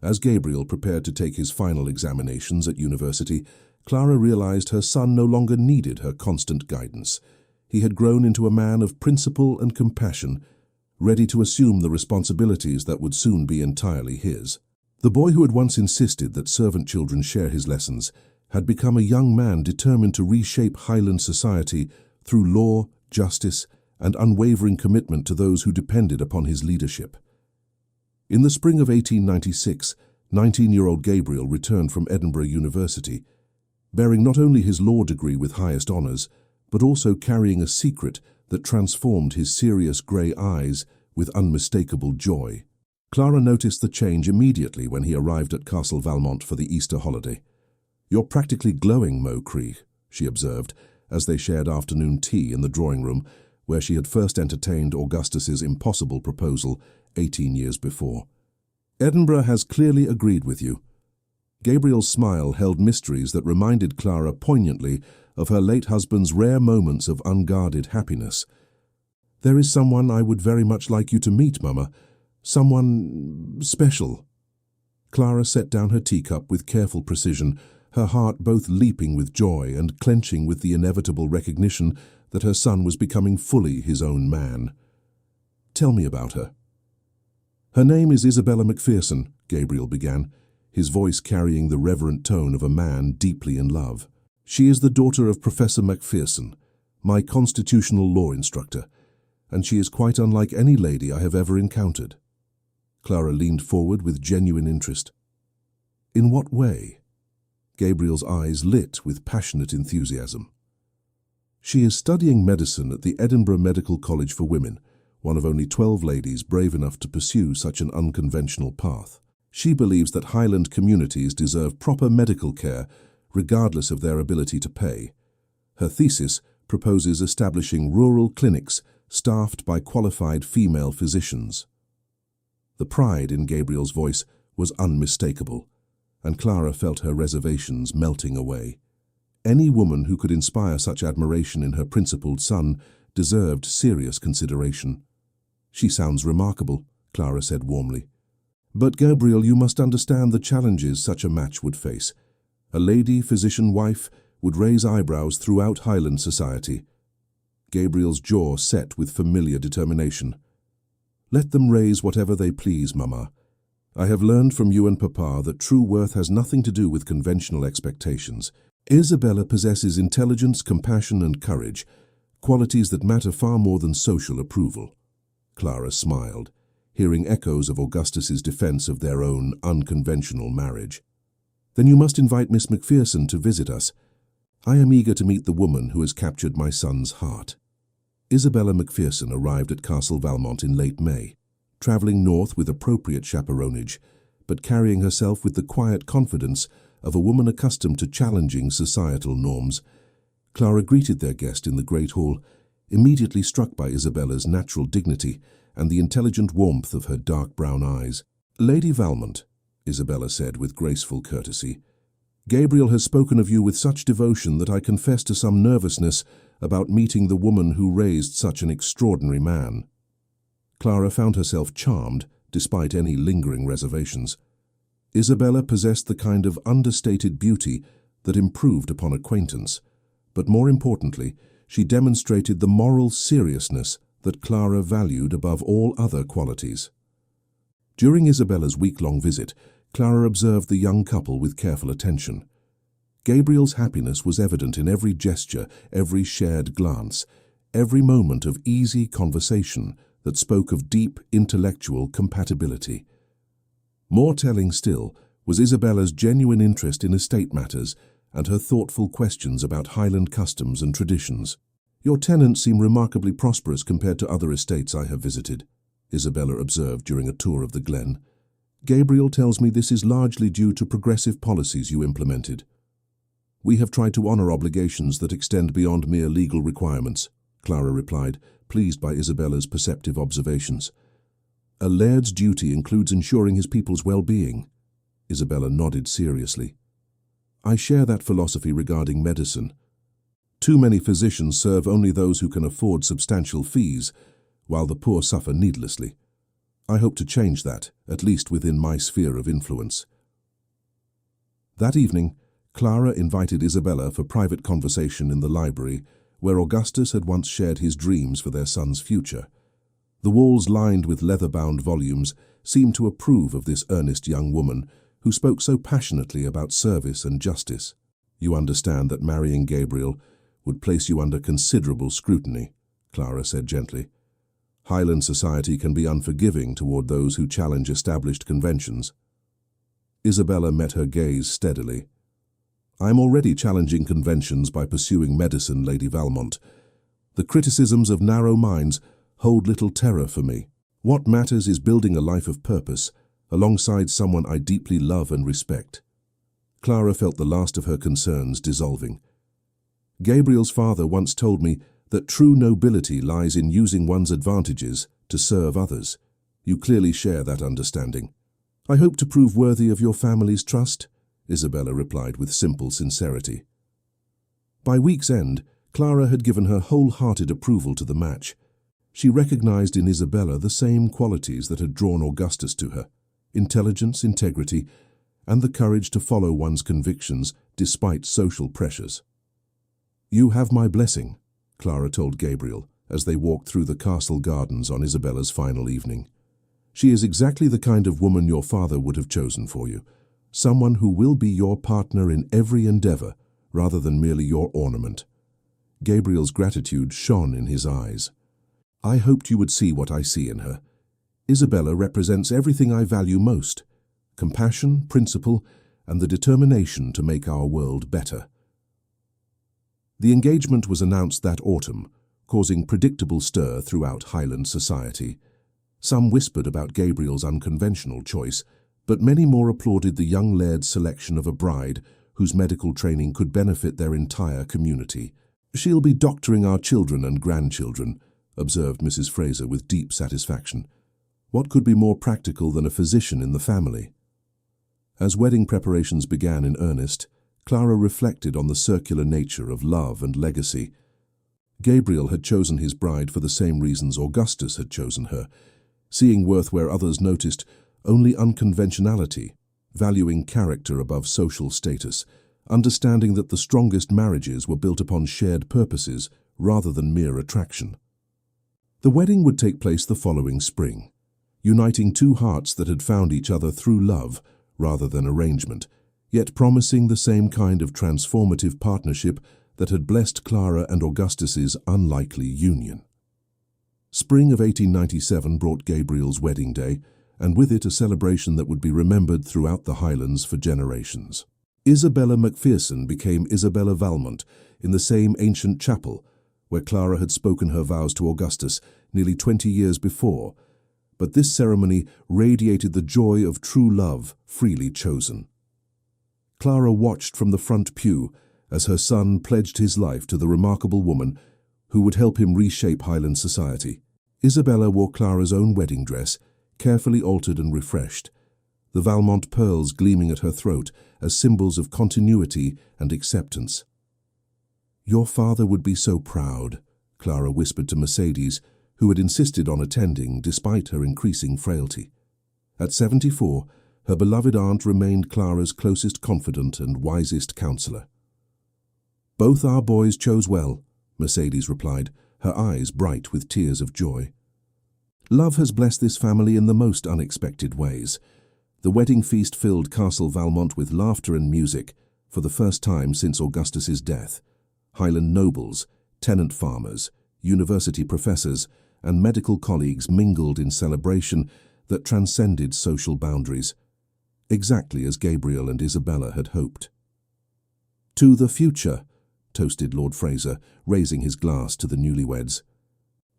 As Gabriel prepared to take his final examinations at university, Clara realised her son no longer needed her constant guidance. He had grown into a man of principle and compassion, ready to assume the responsibilities that would soon be entirely his. The boy who had once insisted that servant children share his lessons had become a young man determined to reshape Highland society through law, justice, and unwavering commitment to those who depended upon his leadership. In the spring of 1896, 19-year-old Gabriel returned from Edinburgh University, bearing not only his law degree with highest honours, but also carrying a secret that transformed his serious grey eyes with unmistakable joy. Clara noticed the change immediately when he arrived at Castle Valmont for the Easter holiday. "You're practically glowing, Mo Creagh," she observed, as they shared afternoon tea in the drawing room, where she had first entertained Augustus's impossible proposal 18 years before. "Edinburgh has clearly agreed with you." Gabriel's smile held mysteries that reminded Clara poignantly of her late husband's rare moments of unguarded happiness. "There is someone I would very much like you to meet, Mama. Someone special." Clara set down her teacup with careful precision, her heart both leaping with joy and clenching with the inevitable recognition that her son was becoming fully his own man. "Tell me about her." "Her name is Isabella Macpherson," Gabriel began, his voice carrying the reverent tone of a man deeply in love. "She is the daughter of Professor Macpherson, my constitutional law instructor, and she is quite unlike any lady I have ever encountered." Clara leaned forward with genuine interest. "In what way?" Gabriel's eyes lit with passionate enthusiasm. "She is studying medicine at the Edinburgh Medical College for Women, one of only 12 ladies brave enough to pursue such an unconventional path. She believes that Highland communities deserve proper medical care, regardless of their ability to pay. Her thesis proposes establishing rural clinics staffed by qualified female physicians." The pride in Gabriel's voice was unmistakable, and Clara felt her reservations melting away. Any woman who could inspire such admiration in her principled son deserved serious consideration. "She sounds remarkable," Clara said warmly. "But Gabriel, you must understand the challenges such a match would face. A lady physician-wife would raise eyebrows throughout Highland society." Gabriel's jaw set with familiar determination. "Let them raise whatever they please, Mama. I have learned from you and Papa that true worth has nothing to do with conventional expectations. Isabella possesses intelligence, compassion, and courage, qualities that matter far more than social approval." Clara smiled, hearing echoes of Augustus's defense of their own unconventional marriage. "Then you must invite Miss Macpherson to visit us. I am eager to meet the woman who has captured my son's heart." Isabella Macpherson arrived at Castle Valmont in late May, travelling north with appropriate chaperonage, but carrying herself with the quiet confidence of a woman accustomed to challenging societal norms. Clara greeted their guest in the great hall, immediately struck by Isabella's natural dignity and the intelligent warmth of her dark brown eyes. "Lady Valmont," Isabella said with graceful courtesy. Gabriel has spoken of you with such devotion that I confess to some nervousness about meeting the woman who raised such an extraordinary man." Clara found herself charmed, despite any lingering reservations. Isabella possessed the kind of understated beauty that improved upon acquaintance, but more importantly, she demonstrated the moral seriousness that Clara valued above all other qualities. During Isabella's week-long visit, Clara observed the young couple with careful attention. Gabriel's happiness was evident in every gesture, every shared glance, every moment of easy conversation that spoke of deep intellectual compatibility. More telling still was Isabella's genuine interest in estate matters and her thoughtful questions about Highland customs and traditions. "Your tenants seem remarkably prosperous compared to other estates I have visited," Isabella observed during a tour of the glen. "Gabriel tells me this is largely due to progressive policies you implemented." "We have tried to honor obligations that extend beyond mere legal requirements," Clara replied, pleased by Isabella's perceptive observations. "A laird's duty includes ensuring his people's well-being." Isabella nodded seriously. "I share that philosophy regarding medicine. Too many physicians serve only those who can afford substantial fees, while the poor suffer needlessly. I hope to change that, at least within my sphere of influence." That evening, Clara invited Isabella for private conversation in the library, where Augustus had once shared his dreams for their son's future. The walls lined with leather-bound volumes seemed to approve of this earnest young woman who spoke so passionately about service and justice. "You understand that marrying Gabriel would place you under considerable scrutiny," Clara said gently. "Highland society can be unforgiving toward those who challenge established conventions." Isabella met her gaze steadily. "I am already challenging conventions by pursuing medicine, Lady Valmont. The criticisms of narrow minds hold little terror for me. What matters is building a life of purpose, alongside someone I deeply love and respect." Clara felt the last of her concerns dissolving. "Gabriel's father once told me that true nobility lies in using one's advantages to serve others. You clearly share that understanding." "I hope to prove worthy of your family's trust," Isabella replied with simple sincerity. By week's end, Clara had given her wholehearted approval to the match. She recognized in Isabella the same qualities that had drawn Augustus to her: intelligence, integrity, and the courage to follow one's convictions despite social pressures. "You have my blessing," Clara told Gabriel as they walked through the castle gardens on Isabella's final evening. "She is exactly the kind of woman your father would have chosen for you, someone who will be your partner in every endeavor rather than merely your ornament." Gabriel's gratitude shone in his eyes. "I hoped you would see what I see in her. Isabella represents everything I value most: compassion, principle, and the determination to make our world better." The engagement was announced that autumn, causing predictable stir throughout Highland society. Some whispered about Gabriel's unconventional choice, but many more applauded the young laird's selection of a bride whose medical training could benefit their entire community. "She'll be doctoring our children and grandchildren," observed Mrs. Fraser with deep satisfaction. "What could be more practical than a physician in the family?" As wedding preparations began in earnest, Clara reflected on the circular nature of love and legacy. Gabriel had chosen his bride for the same reasons Augustus had chosen her, seeing worth where others noticed only unconventionality, valuing character above social status, understanding that the strongest marriages were built upon shared purposes rather than mere attraction. The wedding would take place the following spring, uniting two hearts that had found each other through love rather than arrangement, yet promising the same kind of transformative partnership that had blessed Clara and Augustus's unlikely union. Spring of 1897 brought Gabriel's wedding day, and with it a celebration that would be remembered throughout the Highlands for generations. Isabella Macpherson became Isabella Valmont in the same ancient chapel where Clara had spoken her vows to Augustus nearly 20 years before, but this ceremony radiated the joy of true love freely chosen. Clara watched from the front pew as her son pledged his life to the remarkable woman who would help him reshape Highland society. Isabella wore Clara's own wedding dress, carefully altered and refreshed. the Valmont pearls gleaming at her throat as symbols of continuity and acceptance. "Your father would be so proud," Clara whispered to Mercedes, who had insisted on attending despite her increasing frailty. At 74, her beloved aunt remained Clara's closest confidant and wisest counsellor. "Both our boys chose well," Mercedes replied, her eyes bright with tears of joy. "Love has blessed this family in the most unexpected ways." The wedding feast filled Castle Valmont with laughter and music for the first time since Augustus's death. Highland nobles, tenant farmers, university professors, and medical colleagues mingled in celebration that transcended social boundaries, exactly as Gabriel and Isabella had hoped. "To the future," toasted Lord Fraser, raising his glass to the newlyweds.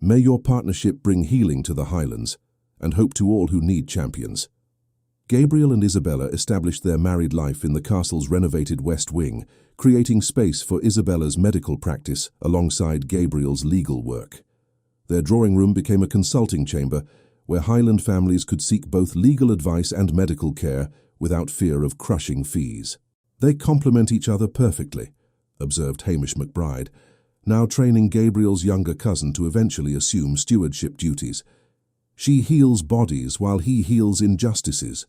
"May your partnership bring healing to the Highlands, and hope to all who need champions." Gabriel and Isabella established their married life in the castle's renovated West Wing, creating space for Isabella's medical practice alongside Gabriel's legal work. Their drawing room became a consulting chamber where Highland families could seek both legal advice and medical care without fear of crushing fees. "They complement each other perfectly," observed Hamish McBride, now training Gabriel's younger cousin to eventually assume stewardship duties. "She heals bodies while he heals injustices.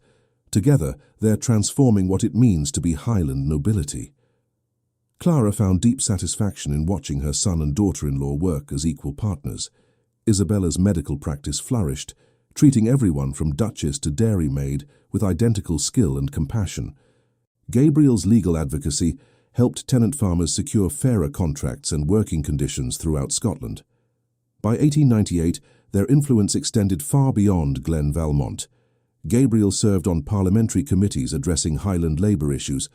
Together, they're transforming what it means to be Highland nobility." Clara found deep satisfaction in watching her son and daughter-in-law work as equal partners. Isabella's medical practice flourished, treating everyone from duchess to dairymaid with identical skill and compassion. Gabriel's legal advocacy helped tenant farmers secure fairer contracts and working conditions throughout Scotland. By 1898, their influence extended far beyond Glen Valmont. Gabriel served on parliamentary committees addressing Highland labour issues,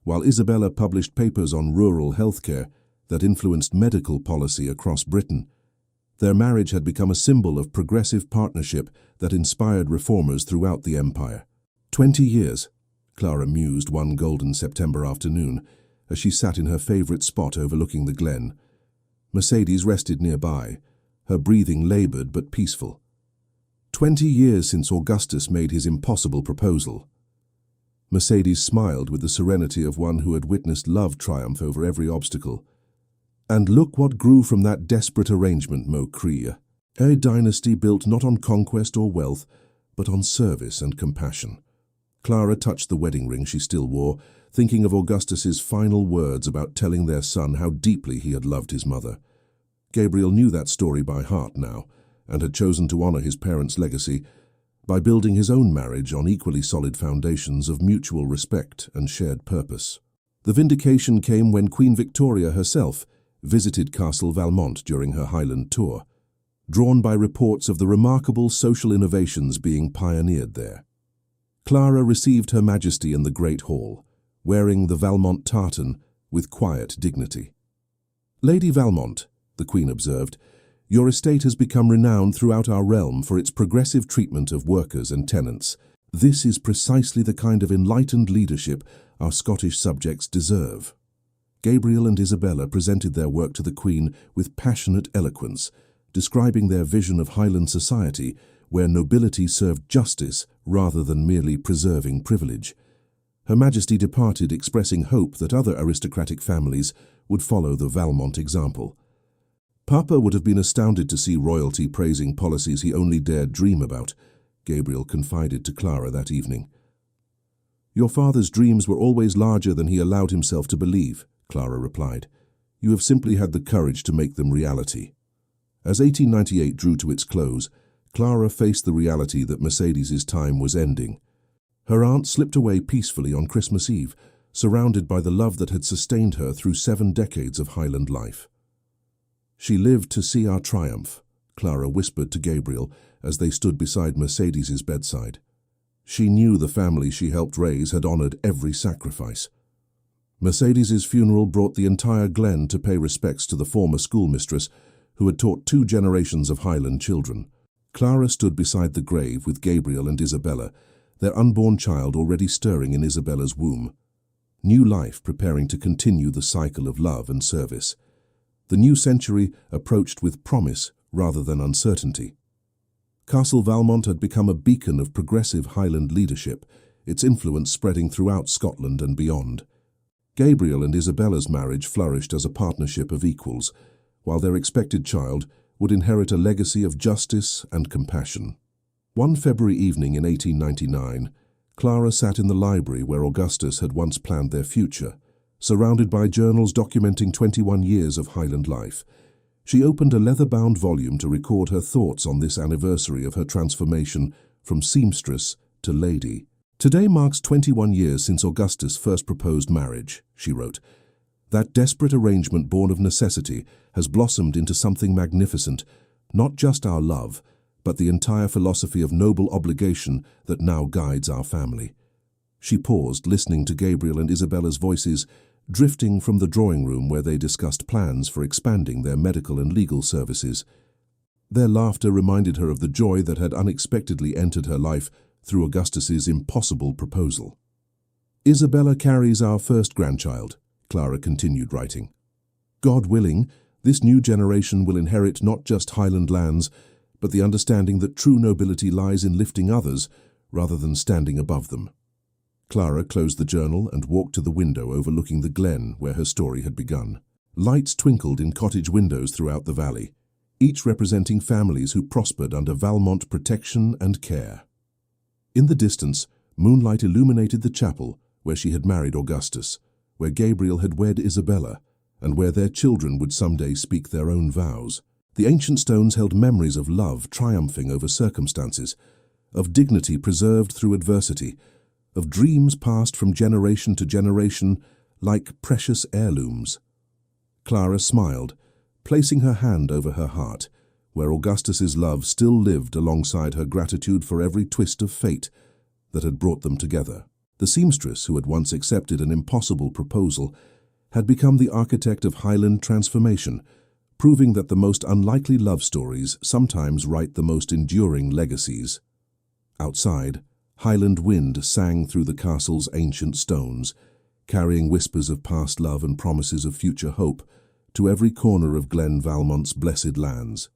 while Isabella published papers on rural healthcare that influenced medical policy across Britain. Their marriage had become a symbol of progressive partnership that inspired reformers throughout the empire. 20 years, Clara mused one golden September afternoon as she sat in her favourite spot overlooking the glen. Mercedes rested nearby, her breathing laboured but peaceful. 20 years since Augustus made his impossible proposal. Mercedes smiled with the serenity of one who had witnessed love triumph over every obstacle. "And look what grew from that desperate arrangement, Mocria. A dynasty built not on conquest or wealth, but on service and compassion." Clara touched the wedding ring she still wore, thinking of Augustus's final words about telling their son how deeply he had loved his mother. Gabriel knew that story by heart now, and had chosen to honour his parents' legacy by building his own marriage on equally solid foundations of mutual respect and shared purpose. The vindication came when Queen Victoria herself visited Castle Valmont during her Highland tour, drawn by reports of the remarkable social innovations being pioneered there. Clara received Her Majesty in the Great Hall, wearing the Valmont tartan with quiet dignity. "Lady Valmont," the Queen observed, "your estate has become renowned throughout our realm for its progressive treatment of workers and tenants. This is precisely the kind of enlightened leadership our Scottish subjects deserve." Gabriel and Isabella presented their work to the Queen with passionate eloquence, describing their vision of Highland society where nobility served justice rather than merely preserving privilege. Her Majesty departed expressing hope that other aristocratic families would follow the Valmont example. "Papa would have been astounded to see royalty praising policies he only dared dream about," Gabriel confided to Clara that evening. "Your father's dreams were always larger than he allowed himself to believe," Clara replied. "You have simply had the courage to make them reality." As 1898 drew to its close, Clara faced the reality that Mercedes's time was ending. Her aunt slipped away peacefully on Christmas Eve, surrounded by the love that had sustained her through 7 decades of Highland life. "She lived to see our triumph," Clara whispered to Gabriel as they stood beside Mercedes's bedside. She knew the family she helped raise had honoured every sacrifice. Mercedes's funeral brought the entire glen to pay respects to the former schoolmistress who had taught 2 generations of Highland children. Clara stood beside the grave with Gabriel and Isabella, their unborn child already stirring in Isabella's womb. New life preparing to continue the cycle of love and service. The new century approached with promise rather than uncertainty. Castle Valmont had become a beacon of progressive Highland leadership, its influence spreading throughout Scotland and beyond. Gabriel and Isabella's marriage flourished as a partnership of equals, while their expected child would inherit a legacy of justice and compassion. One February evening in 1899, Clara sat in the library where Augustus had once planned their future, surrounded by journals documenting 21 years of Highland life. She opened a leather-bound volume to record her thoughts on this anniversary of her transformation from seamstress to lady. "Today marks 21 years since Augustus first proposed marriage," she wrote. "That desperate arrangement born of necessity has blossomed into something magnificent, not just our love, but the entire philosophy of noble obligation that now guides our family." She paused, listening to Gabriel and Isabella's voices, drifting from the drawing room where they discussed plans for expanding their medical and legal services. Their laughter reminded her of the joy that had unexpectedly entered her life through Augustus's impossible proposal. "Isabella carries our first grandchild," Clara continued writing. "God willing, this new generation will inherit not just Highland lands, but the understanding that true nobility lies in lifting others rather than standing above them." Clara closed the journal and walked to the window overlooking the glen where her story had begun. Lights twinkled in cottage windows throughout the valley, each representing families who prospered under Valmont protection and care. In the distance, moonlight illuminated the chapel where she had married Augustus, where Gabriel had wed Isabella, and where their children would someday speak their own vows. The ancient stones held memories of love triumphing over circumstances, of dignity preserved through adversity, of dreams passed from generation to generation like precious heirlooms. Clara smiled, placing her hand over her heart, where Augustus's love still lived alongside her gratitude for every twist of fate that had brought them together. The seamstress, who had once accepted an impossible proposal, had become the architect of Highland transformation, proving that the most unlikely love stories sometimes write the most enduring legacies. Outside, Highland wind sang through the castle's ancient stones, carrying whispers of past love and promises of future hope to every corner of Glen Valmont's blessed lands.